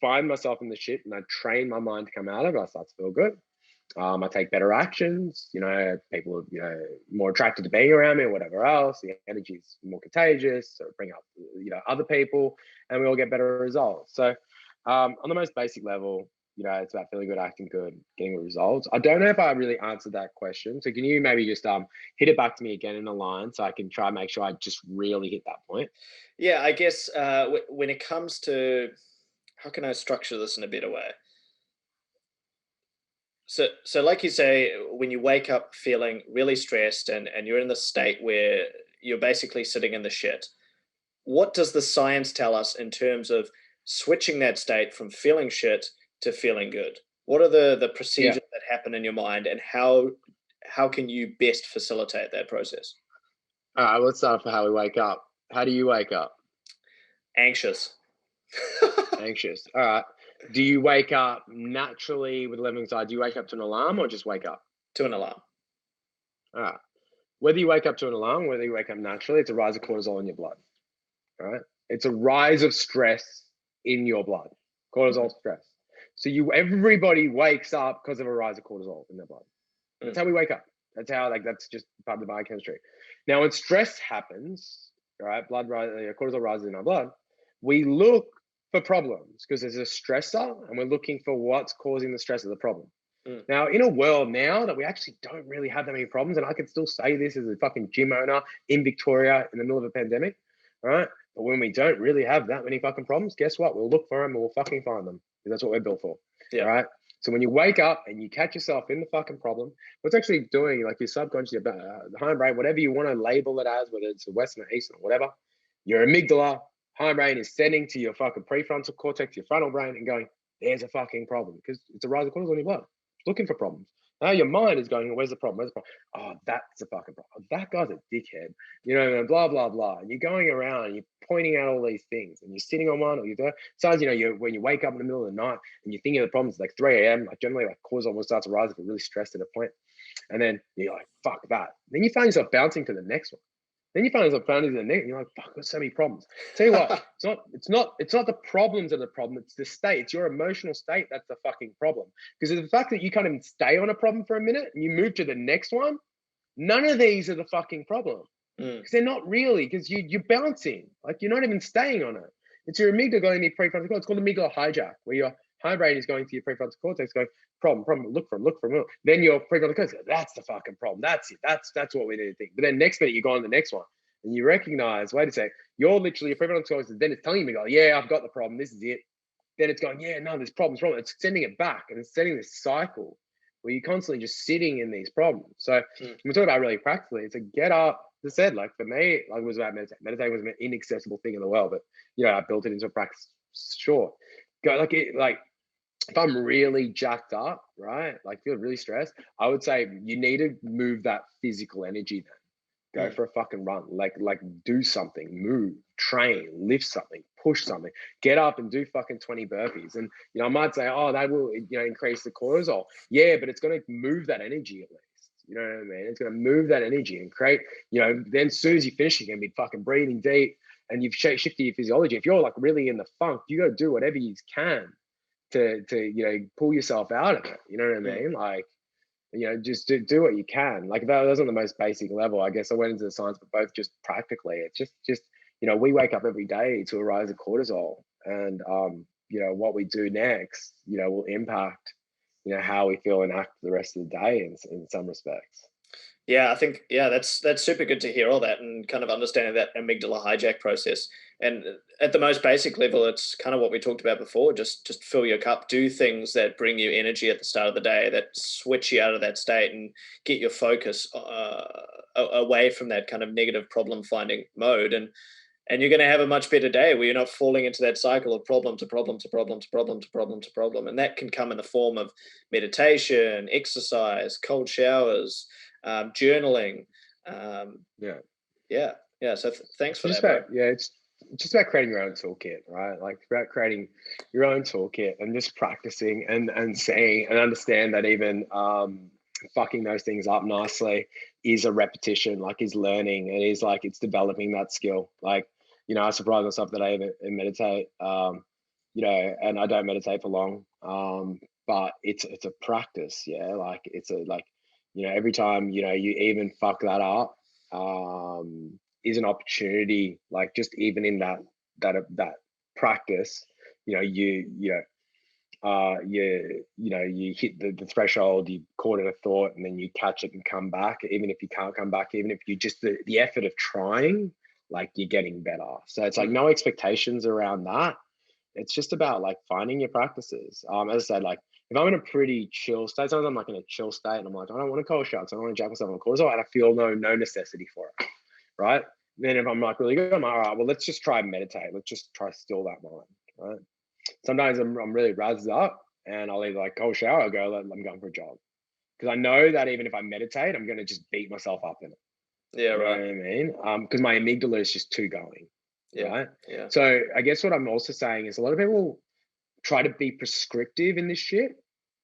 find myself in the shit and I train my mind to come out of it, I start to feel good. I take better actions, people are, more attracted to being around me or whatever else. The energy is more contagious, so bring up, other people, and we all get better results. So on the most basic level, it's about feeling good, acting good, getting results. I don't know if I really answered that question. So can you maybe just hit it back to me again in a line so I can try and make sure I just really hit that point? Yeah, I guess when it comes to how can I structure this in a better way? So like you say, when you wake up feeling really stressed and you're in the state where you're basically sitting in the shit, what does the science tell us in terms of switching that state from feeling shit to feeling good? What are the Yeah. procedures that happen in your mind, and how can you best facilitate that process? All right, let's start with how we wake up. How do you wake up? Anxious. Anxious. All right. Do you wake up naturally with living inside? Do you wake up to an alarm or just wake up? To an alarm. All right. Whether you wake up to an alarm, whether you wake up naturally, it's a rise of cortisol in your blood. All right. It's a rise of stress in your blood. Cortisol stress. So everybody wakes up because of a rise of cortisol in their blood. That's how we wake up. That's how that's just part of the biochemistry. Now, when stress happens, right, cortisol rises in our blood, we look for problems because there's a stressor and we're looking for what's causing the stress of the problem. Now, in a world now that we actually don't really have that many problems, and I can still say this as a fucking gym owner in Victoria in the middle of a pandemic, right? But when we don't really have that many fucking problems, guess what? We'll look for them and we'll fucking find them because that's what we're built for, right? So when you wake up and you catch yourself in the fucking problem, what's actually doing, like your subconscious, the hindbrain, whatever you want to label it as, whether it's a Western or Eastern or whatever, your amygdala, hindbrain is sending to your fucking prefrontal cortex, your frontal brain, and going, there's a fucking problem because it's a rise of cortisol in your blood. It's looking for problems. Now your mind is going, where's the problem? Where's the problem? Oh, that's a fucking problem. Oh, that guy's a dickhead. And blah, blah, blah. And you're going around and you're pointing out all these things and you're sitting on one or you're doing, sometimes, when you wake up in the middle of the night and you're thinking of the problems, it's like 3 a.m., like generally like cortisol will start to rise if you're really stressed at a point. And then you're like, fuck that. Then you find yourself bouncing to the next one. Then you find yourself bouncing to the next, and you're like, fuck, there's so many problems. Tell you what, it's not the problems are the problem, it's the state, it's your emotional state that's the fucking problem. Because of the fact that you can't even stay on a problem for a minute and you move to the next one, none of these are the fucking problem. Because they're not really, because you're bouncing, like you're not even staying on it. It's your amygdala going to your prefrontal cortex. It's called amygdala hijack, where your hindbrain is going to your prefrontal cortex, going, problem, look for him. Then your prefrontal cortex, that's the fucking problem. That's it. That's what we need to think. But then next minute you go on the next one and you recognize, wait a sec, you're literally your prefrontal cortex, then it's telling you, yeah, I've got the problem. This is it. Then it's going, yeah, no, there's problems wrong. It's sending it back and it's setting this cycle where you're constantly just sitting in these problems. So we're talking about really practically, it's a get up. As I said, like for me, like it was about meditating. Meditating was an inaccessible thing in the world, but I built it into a practice. Sure. Go like if I'm really jacked up, right? Like feel really stressed, I would say you need to move that physical energy then. Go for a fucking run, like do something, move, train, lift something, push something, get up and do fucking 20 burpees. And, I might say, oh, that will, increase the cortisol. Yeah, but it's going to move that energy at least. You know what I mean? It's going to move that energy and create, then as soon as you finish, you're going to be fucking breathing deep and you've shifted your physiology. If you're like really in the funk, you got to do whatever you can to pull yourself out of it. You know what I mean? Like, just do what you can. Like that was on the most basic level. I guess I went into the science, but both just practically. It's just we wake up every day to a rise of cortisol, and what we do next, will impact how we feel and act the rest of the day in some respects. Yeah, I think that's super good to hear all that and kind of understanding that amygdala hijack process. And at the most basic level, it's kind of what we talked about before. Just fill your cup, do things that bring you energy at the start of the day, that switch you out of that state and get your focus away from that kind of negative problem finding mode. And you're going to have a much better day where you're not falling into that cycle of problem to problem to problem to problem to problem to problem. And that can come in the form of meditation, exercise, cold showers, journaling. So thanks for that. It's just about creating your own toolkit, right? Like about creating your own toolkit and just practicing and seeing and understand that even fucking those things up nicely is a repetition, like is learning, and is like it's developing that skill. Like, I surprise myself that I even meditate, and I don't meditate for long, but it's a practice, like it's every time you even fuck that up is an opportunity, like just even in that practice, you hit the threshold, you caught in a thought, and then you catch it and come back. Even if you can't come back, even if you just the effort of trying, like you're getting better. So it's like no expectations around that. It's just about like finding your practices. As I said, like if I'm in a pretty chill state, sometimes I'm like in a chill state and I'm like, I don't want to cold shots, I don't want to jack myself on cortisol, and I feel no necessity for it. Right. Then if I'm like really good, I'm like, all right, well, let's just try and meditate. Let's just try still that mind. Right. Sometimes I'm really razzed up and I'll either like cold shower or go, I'm going for a jog. Because I know that even if I meditate, I'm going to just beat myself up in it. Yeah, You know right. what I mean? Because my amygdala is just too going. Yeah, right? Yeah. So I guess what I'm also saying is a lot of people try to be prescriptive in this shit.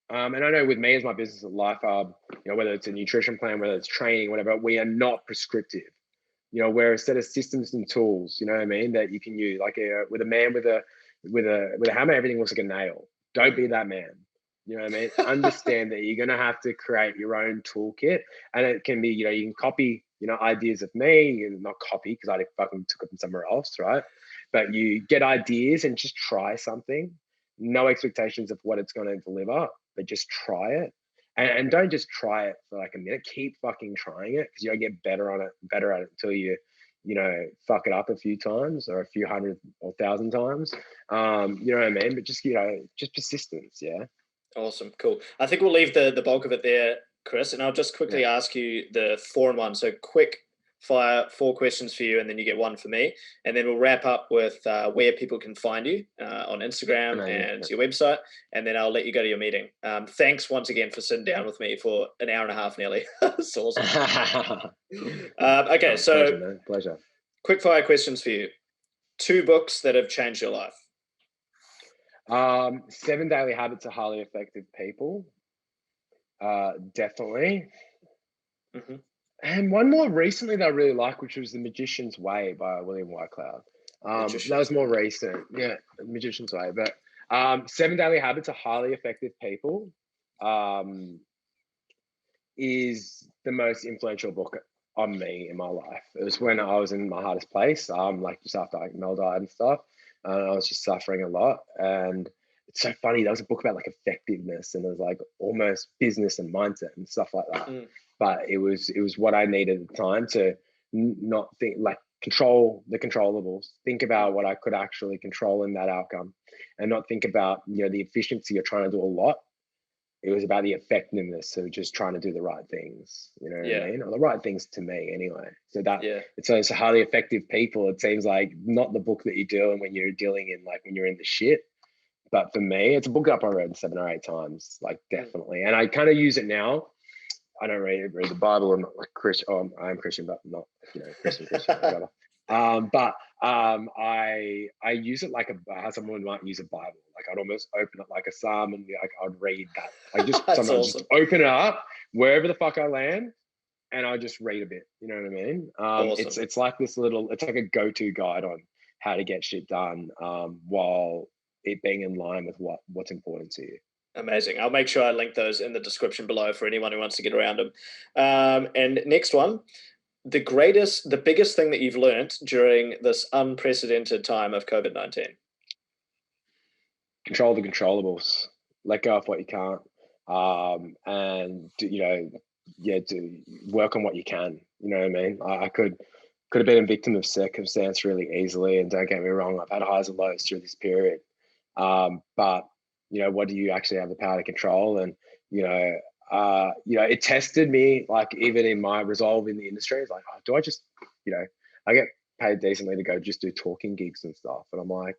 And I know with me as my business at Life Hub, whether it's a nutrition plan, whether it's training, whatever, we are not prescriptive. We're a set of systems and tools, you know what I mean, that you can use. Like with a man with a hammer, everything looks like a nail. Don't be that man. You know what I mean? Understand that you're gonna have to create your own toolkit, and it can be, you can copy, ideas of me, not copy because I fucking took it from somewhere else, right? But you get ideas and just try something. No expectations of what it's going to deliver, but just try it. And don't just try it for like a minute. Keep fucking trying it because you'll get better at it until you fuck it up a few times or a few hundred or thousand times. You know what I mean? But just, just persistence. Yeah. Awesome. Cool. I think we'll leave the bulk of it there, Chris, and I'll just quickly ask you the 4-in-1. So quick fire 4 questions for you, and then you get 1 for me. And then we'll wrap up with where people can find you on Instagram and your website. And then I'll let you go to your meeting. Thanks once again for sitting down with me for an hour and a half nearly. It's awesome. Okay, so pleasure, man. Pleasure. Quick fire questions for you. 2 books that have changed your life. 7 Daily Habits of Highly Effective People. Definitely. Mm-hmm. And one more recently that I really like, which was The Magician's Way by William Whitecloud. That was more recent. Yeah, The Magician's Way. But 7 Daily Habits of Highly Effective People is the most influential book on me in my life. It was when I was in my hardest place, like just after Mel died and stuff. I was just suffering a lot. And it's so funny. That was a book about like effectiveness, and it was like almost business and mindset and stuff like that. But it was what I needed at the time to not think, like, control the controllables, think about what I could actually control in that outcome, and not think about the efficiency of trying to do a lot. It was about the effectiveness of just trying to do the right things, what I mean? Or the right things to me anyway. So it's highly effective people. It seems like not the book that you're doing when you're dealing in, like, when you're in the shit. But for me, it's a book I read 7 or 8 times, like, definitely. And I kind of use it now. I don't read the Bible. I'm not like Christian. Oh, I am Christian, but not Christian, whatever. I use it like how someone might use a Bible. Like, I'd almost open it like a psalm and like I'd read that. Like, just sometimes just open it up wherever the fuck I land, and I just read a bit. You know what I mean? Awesome. It's like this little. It's like a go-to guide on how to get shit done, while it being in line with what's important to you. Amazing. I'll make sure I link those in the description below for anyone who wants to get around them. And next one, the biggest thing that you've learned during this unprecedented time of COVID-19. Control the controllables. Let go of what you can't, and do work on what you can. You know what I mean? I could have been a victim of circumstance really easily, and don't get me wrong, I've had highs and lows through this period. But what do you actually have the power to control? And it tested me, like, even in my resolve in the industry. It's like, oh, do I just, I get paid decently to go just do talking gigs and stuff, and I'm like,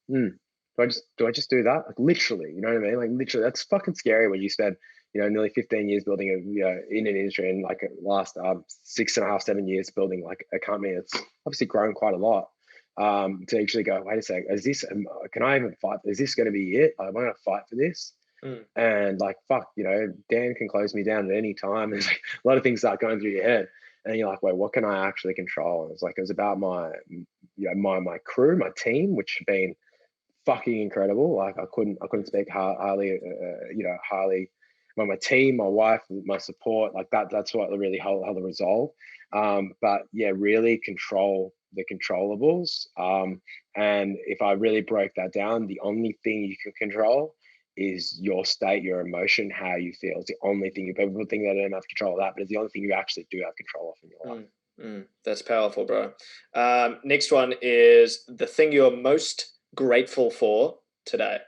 do I just do that? Like, literally, you know what I mean? Like, literally, that's fucking scary when you spend, nearly 15 years building in an industry, and like last 6.5, 7 years building like a company that's obviously grown quite a lot. To actually go, wait a sec, can I even fight? Is this going to be it? Am I going to fight for this? And like, fuck, Dan can close me down at any time. There's like a lot of things start going through your head, and you're like, wait, what can I actually control? And it was about my crew, my team, which had been fucking incredible. Like, I couldn't speak highly, highly. My team, my wife, my support, like that's what really held the resolve. But yeah, really control the controllables. And if I really broke that down, the only thing you can control is your state, your emotion, how you feel. It's the only thing. People think they don't have control of that, but it's the only thing you actually do have control of in your life. That's powerful, bro. Next one is the thing you're most grateful for today.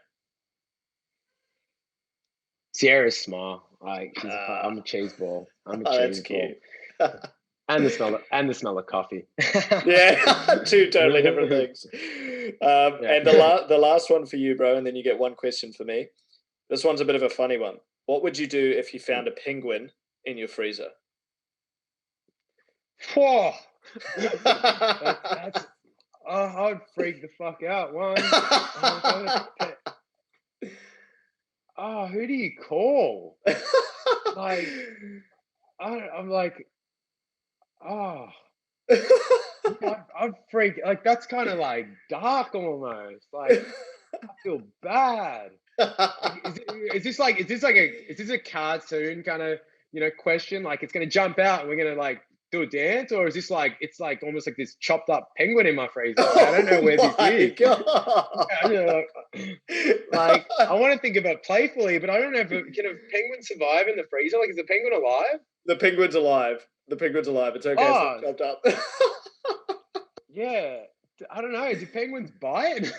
Sierra's smile. Like I'm a cheese ball. I'm a cheese ball. And the smell of coffee. Yeah, two totally different things. And the last one for you, bro, and then you get one question for me. This one's a bit of a funny one. What would you do if you found a penguin in your freezer? Whoa. I'd freak the fuck out. Who do you call? Like, I'm like, I'd freak. Like, that's kind of like dark almost. Like, I feel bad. Is this a cartoon kind of question? Like, it's gonna jump out and we're gonna like do a dance, or is this like it's like almost like this chopped up penguin in my freezer? Like, I don't know where this is. Like, I want to think about it playfully, but I don't know if can a penguin survive in the freezer? Like, is the penguin alive? The penguin's alive. It's okay. It's chopped up. Yeah, I don't know. Do penguins bite?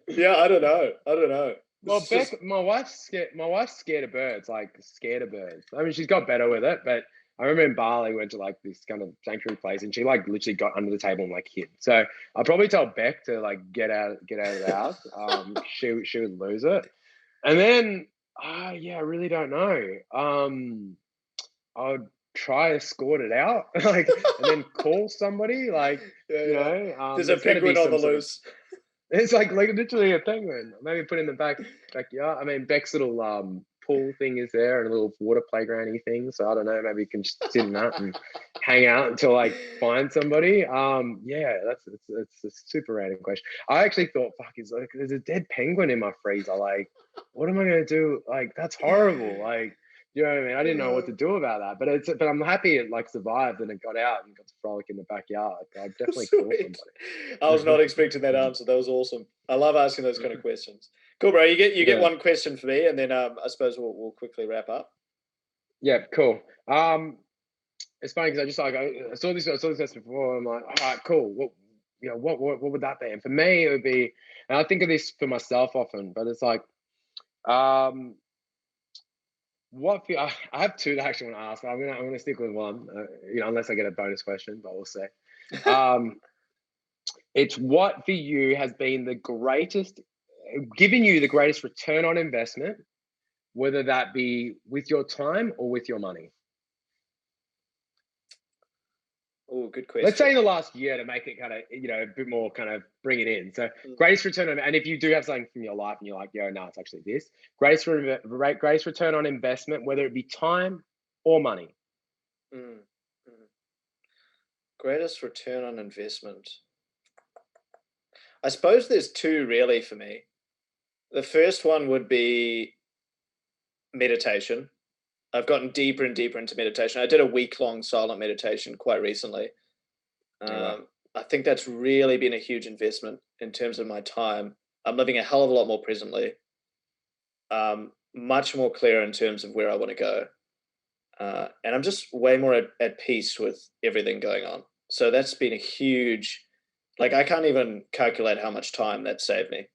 Yeah, I don't know. Well, my wife's scared of birds. Like, scared of birds. I mean, she's got better with it, but I remember in Bali, we went to like this kind of sanctuary place, and she like literally got under the table and like hid. So I'll probably tell Beck to like get out of the house. She would lose it. And then, I really don't know. I'd try to escort it out, like, and then call somebody. Like, there's a penguin on the loose. It's like literally a penguin. Maybe put in the backyard. I mean, Beck's little pool thing is there, and a little water playgroundy thing. So I don't know. Maybe you can just sit in that and hang out until like find somebody. It's a super random question. I actually thought, there's a dead penguin in my freezer. Like, what am I gonna do? Like, that's horrible. Like, you know what I mean? I didn't know what to do about that, but I'm happy it like survived and it got out and got to frolic in the backyard. I'd definitely call somebody. I was not expecting that answer. That was awesome. I love asking those kind of questions. Cool, bro. You get one question for me, and then I suppose we'll quickly wrap up. Yeah, cool. It's funny because I just like I saw this question before. I'm like, all right, cool. What would that be? And for me, it would be, and I think of this for myself often, but it's like, I have two that I actually want to ask. But I'm gonna stick with one. Unless I get a bonus question, but we'll see. It's what for you has been giving you the greatest return on investment, whether that be with your time or with your money. Oh, good question. Let's say in the last year, to make it kind of, a bit more kind of bring it in. So greatest return on, and if you do have something from your life and you're like, no, it's actually this. Greatest return on investment, whether it be time or money. Greatest return on investment. I suppose there's two really for me. The first one would be meditation. I've gotten deeper and deeper into meditation. I did a week-long silent meditation quite recently. I think that's really been a huge investment in terms of my time. I'm living a hell of a lot more presently. Much more clear in terms of where I want to go. And I'm just way more at peace with everything going on. So that's been a huge, like, I can't even calculate how much time that saved me,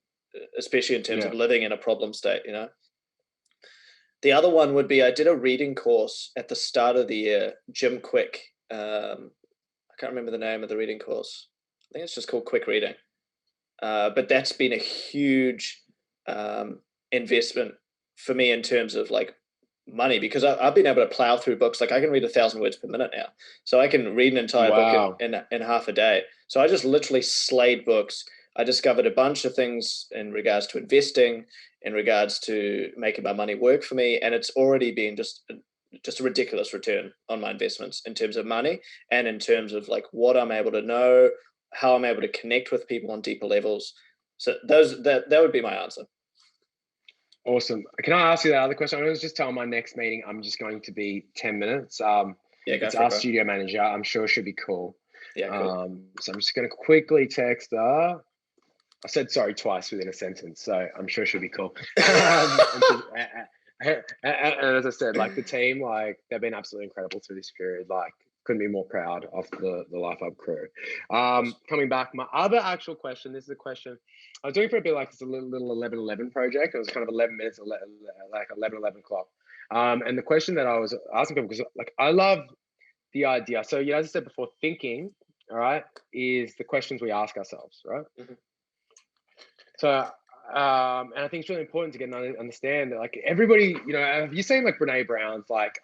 especially in terms of living in a problem state, The other one would be I did a reading course at the start of the year, Jim Quick. I can't remember the name of the reading course. I think it's just called Quick Reading. But that's been a huge investment for me in terms of like money, because I've been able to plow through books. Like, I can read 1,000 words per minute now. So I can read an entire book in half a day. So I just literally slayed books. I discovered a bunch of things in regards to investing, in regards to making my money work for me. And it's already been just a ridiculous return on my investments in terms of money and in terms of like what I'm able to know, how I'm able to connect with people on deeper levels. So that would be my answer. Awesome. Can I ask you that other question? I was just telling my next meeting, I'm just going to be 10 minutes. It's our studio manager. I'm sure she'll be cool. Yeah, cool. So I'm just going to quickly text her. I said sorry twice within a sentence, so I'm sure she'll be cool. And as I said, like the team, like they've been absolutely incredible through this period. Like couldn't be more proud of the Life Hub crew. Coming back, my other actual question. This is a question I was doing for a bit, like it's a little 11:11 project. It was kind of 11 minutes, like 11 o'clock. And the question that I was asking people, because like I love the idea. So as I said before, thinking, all right, is the questions we ask ourselves, right? Mm-hmm. So, and I think it's really important to get and understand that, like everybody, have you seen like Brene Brown's, like,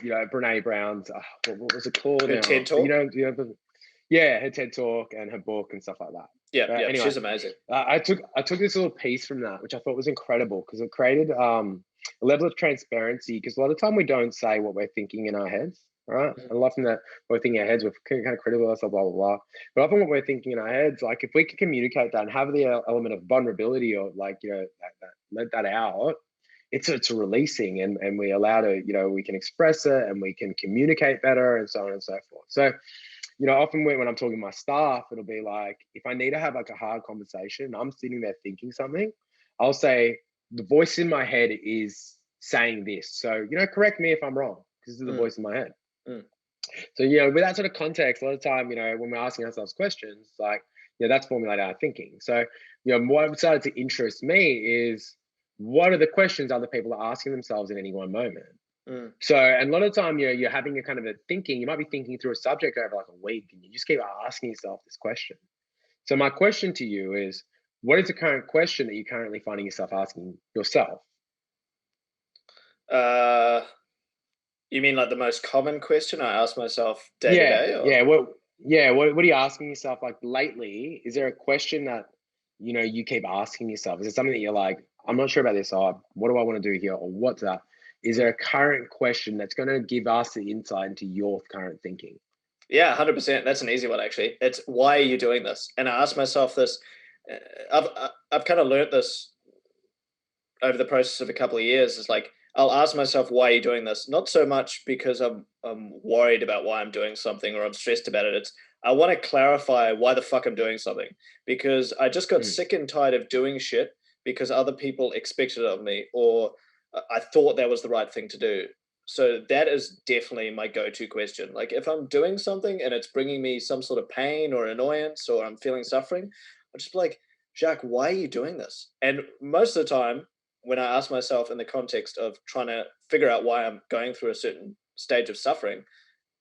Brene Brown's, what was it called? Her TED Talk? Yeah, her TED Talk and her book and stuff like that. Yeah, anyway, she's amazing. I took this little piece from that, which I thought was incredible because it created a level of transparency. Because a lot of time we don't say what we're thinking in our heads, right? Mm-hmm. And often that we're thinking in our heads, we're kind of critical of ourselves, blah blah blah. But often what we're thinking in our heads, like if we can communicate that and have the element of vulnerability, or like let that out, it's a releasing, and we allow to we can express it and we can communicate better and so on and so forth. So often when I'm talking to my staff, it'll be like, if I need to have like a hard conversation, I'm sitting there thinking something, I'll say, the voice in my head is saying this. So, correct me if I'm wrong, because this is the voice in my head. So, with that sort of context, a lot of time, when we're asking ourselves questions, like, that's formulated our thinking. So, what started to interest me is, what are the questions other people are asking themselves in any one moment? So, and a lot of the time, you're having a kind of a thinking, you might be thinking through a subject over like a week, and you just keep asking yourself this question. So my question to you is, what is the current question that you're currently finding yourself asking yourself? You mean like the most common question I ask myself day to day? What are you asking yourself like lately? Is there a question that, you keep asking yourself? Is it something that you're like, I'm not sure about this, or what do I want to do here? Or what's that? Is there a current question that's going to give us the insight into your current thinking? Yeah, 100%. That's an easy one, actually. It's, why are you doing this? And I ask myself this. I've kind of learned this over the process of a couple of years. Is like, I'll ask myself, why are you doing this? Not so much because I'm worried about why I'm doing something or I'm stressed about it. It's, I want to clarify why the fuck I'm doing something, because I just got sick and tired of doing shit because other people expected it of me, or I thought that was the right thing to do. So that is definitely my go-to question. Like if I'm doing something and it's bringing me some sort of pain or annoyance, or I'm feeling suffering, I'll just be like, Jacques, why are you doing this? And most of the time, when I ask myself in the context of trying to figure out why I'm going through a certain stage of suffering,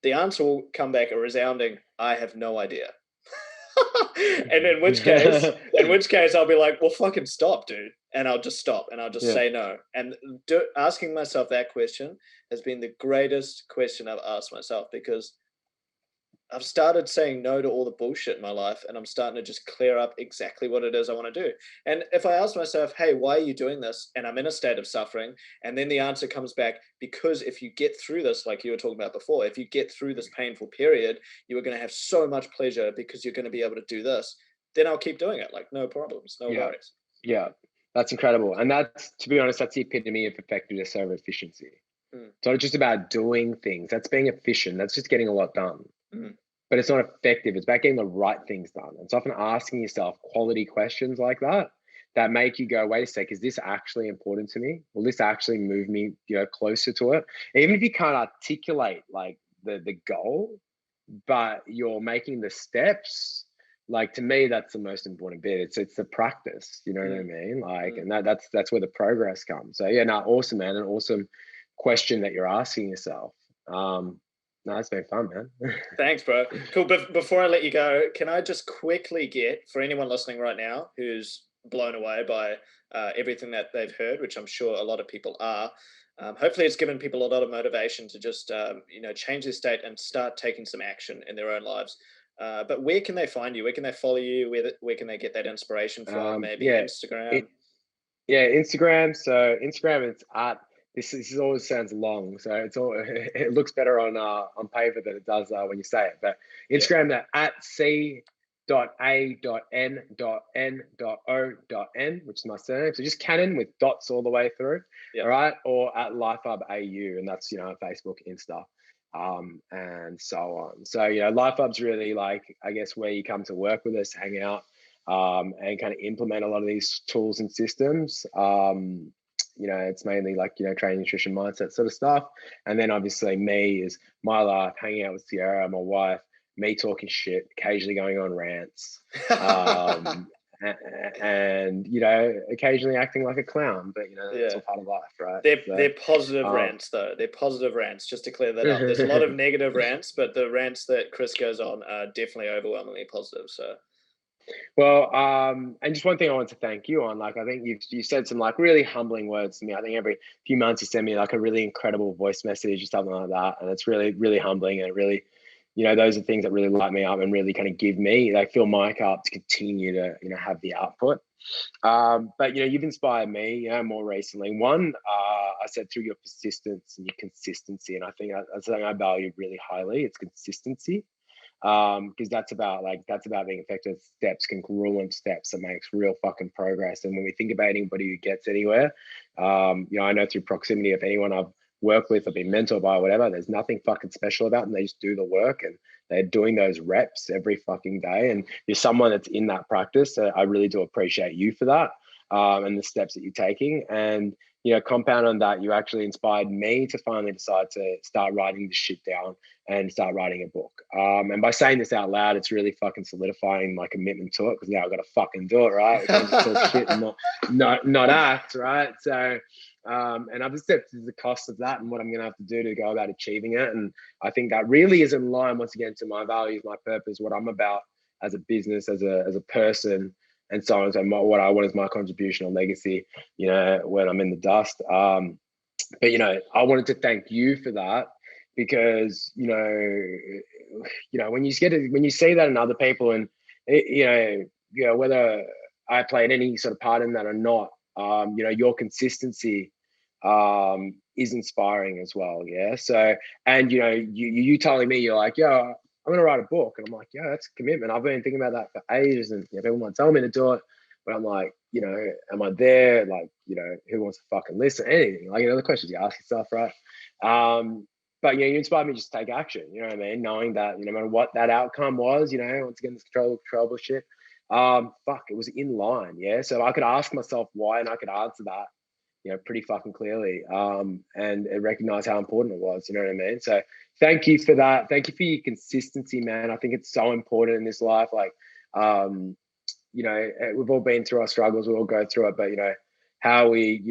the answer will come back a resounding, I have no idea. And in which case I'll be like, well, fucking stop, dude. And I'll just stop and I'll just say no. And asking myself that question has been the greatest question I've asked myself, because I've started saying no to all the bullshit in my life, and I'm starting to just clear up exactly what it is I want to do. And if I ask myself, hey, why are you doing this? And I'm in a state of suffering, and then the answer comes back, because if you get through this, like you were talking about before, if you get through this painful period, you are going to have so much pleasure because you're going to be able to do this, then I'll keep doing it. Like, no problems, no worries. Yeah, that's incredible. And that's, to be honest, that's the epitome of effectiveness over efficiency. It's not just about doing things. That's being efficient. That's just getting a lot done. But it's not effective. It's about getting the right things done. It's often asking yourself quality questions like that make you go, wait a sec, is this actually important to me? Will this actually move me, closer to it? Even if you can't articulate like the goal, but you're making the steps. Like, to me, that's the most important bit. It's the practice. You know what I mean? Like, and that's where the progress comes. So yeah, no, awesome, man. An awesome question that you're asking yourself. No, it's been fun, man. Thanks, bro. Cool. But before I let you go, can I just quickly get, for anyone listening right now who's blown away by everything that they've heard, which I'm sure a lot of people are, hopefully it's given people a lot of motivation to just, change their state and start taking some action in their own lives. But where can they find you? Where can they follow you? Where can they get that inspiration from? Maybe Instagram? Instagram. So Instagram, it's at, this always sounds long, so it looks better on paper than it does when you say it. But Instagram, that at c.a.n.n.o.n, which is my surname. So just Canon with dots all the way through. All right, or at LifeHub AU, and that's Facebook, Insta, and so on. So LifeHub's really, like, I guess, where you come to work with us, hang out. and kind of implement a lot of these tools and systems. It's mainly like, training, nutrition, mindset sort of stuff. And then obviously me is my life, hanging out with Sierra, my wife, me talking shit, occasionally going on rants, and occasionally acting like a clown, but it's all part of life, right? They're positive rants though. They're positive rants, just to clear that up. There's a lot of negative rants, but the rants that Chris goes on are definitely overwhelmingly positive. So well, and just one thing I want to thank you on, like, I think you said some like really humbling words to me. I think every few months you send me like a really incredible voice message or something like that, and it's really, really humbling, and it really, those are things that really light me up and really kind of give me, like, fill my cup to continue to, have the output. But you've inspired me, more recently. One, I said through your persistence and your consistency, and I think that's something I value really highly. It's consistency. Because that's about being effective steps, congruent steps that makes real fucking progress. And when we think about anybody who gets anywhere, I know through proximity, if anyone I've worked with or been mentored by or whatever, there's nothing fucking special about them. They just do the work, and they're doing those reps every fucking day. And you're someone that's in that practice. So I really do appreciate you for that, and the steps that you're taking. And compound on that, you actually inspired me to finally decide to start writing this shit down and start writing a book. And by saying this out loud, it's really fucking solidifying my commitment to it, because now I've got to fucking do it, right? We can't just talk shit and not act, right? So, and I've accepted the cost of that and what I'm going to have to do to go about achieving it. And I think that really is in line, once again, to my values, my purpose, what I'm about as a business, as a person, and so on. So what I want is my contribution or legacy, when I'm in the dust. But I wanted to thank you for that, because when you see that in other people, and whether I played any sort of part in that or not, your consistency is inspiring as well. Yeah. So, and you telling me, you're like, yeah, I'm gonna write a book, and I'm like, yeah, that's a commitment. I've been thinking about that for ages, and people might tell me to do it, but I'm like, am I there? Like, who wants to fucking listen? Anything, like, the questions you ask yourself, right? But you inspired me just to take action. You know what I mean? Knowing that no matter what that outcome was, once again, this controllable shit. It was in line. Yeah. So I could ask myself why, and I could answer that, pretty fucking clearly, and recognize how important it was. You know what I mean? So thank you for that. Thank you for your consistency, man. I think it's so important in this life. Like, we've all been through our struggles. We all go through it, but how we,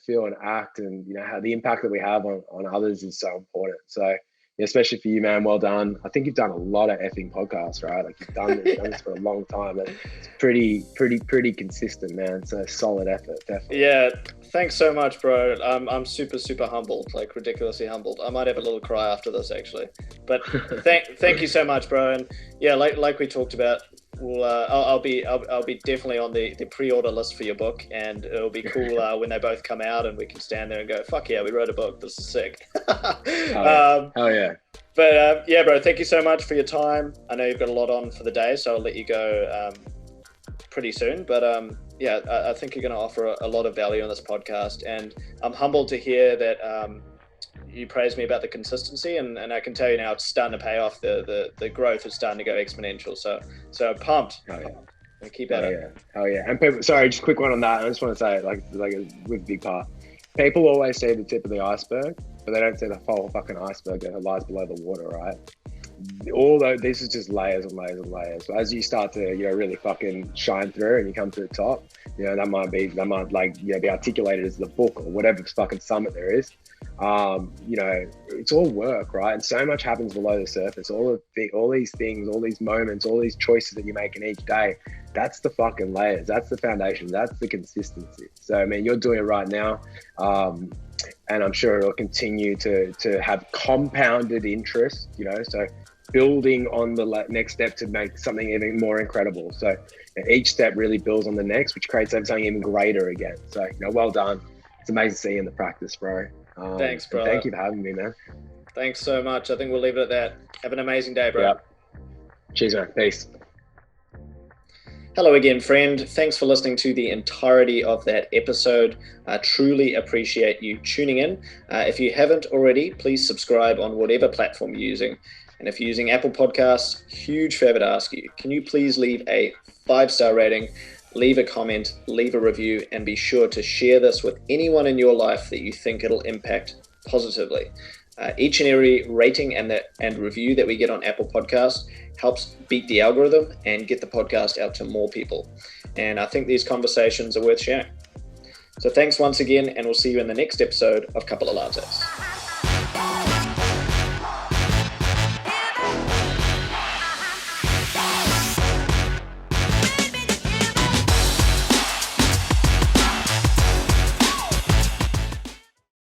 feel and act, and, how the impact that we have on others is so important. So, especially for you, man, well done. I think you've done a lot of effing podcasts, right? Like, you've done this for a long time. It's pretty consistent, man. It's a solid effort, definitely. Yeah, thanks so much, bro. I'm super, super humbled, like ridiculously humbled. I might have a little cry after this, actually. But thank you so much, bro. And yeah, like we talked about, I'll be definitely on the pre-order list for your book, and it'll be cool when they both come out and we can stand there and go, fuck yeah, we wrote a book. This is sick. Hell yeah. But yeah, bro, thank you so much for your time. I know you've got a lot on for the day, so I'll let you go pretty soon. But yeah, I think you're going to offer a lot of value on this podcast, and I'm humbled to hear that you praised me about the consistency, and I can tell you now it's starting to pay off. The growth is starting to go exponential. So pumped. Oh yeah. And keep at it. Oh yeah. And people, sorry, just a quick one on that. I just want to say, like with a big part, people always see the tip of the iceberg, but they don't see the whole fucking iceberg that lies below the water, right? Although this is just layers and layers and layers. So as you start to, really fucking shine through and you come to the top, that might be articulated as the book or whatever fucking summit there is. It's all work, right? And so much happens below the surface. All these things, all these moments, all these choices that you're making each day, that's the fucking layers. That's the foundation. That's the consistency. So, I mean, you're doing it right now. And I'm sure it'll continue to have compounded interest, so building on the next step to make something even more incredible. So each step really builds on the next, which creates something even greater again. So, well done. It's amazing to see you in the practice, bro. Thanks, bro. Thank you for having me, man. Thanks so much. I think we'll leave it at that. Have an amazing day, bro. Yep. Cheers, man. Peace. Hello again, friend. Thanks for listening to the entirety of that episode. I truly appreciate you tuning in. If you haven't already, please subscribe on whatever platform you're using. And if you're using Apple Podcasts, huge favor to ask you, can you please leave a 5-star rating, leave a comment, leave a review, and be sure to share this with anyone in your life that you think it'll impact positively. Each and every rating and review that we get on Apple Podcasts helps beat the algorithm and get the podcast out to more people. And I think these conversations are worth sharing. So thanks once again, and we'll see you in the next episode of Couple of Lattes.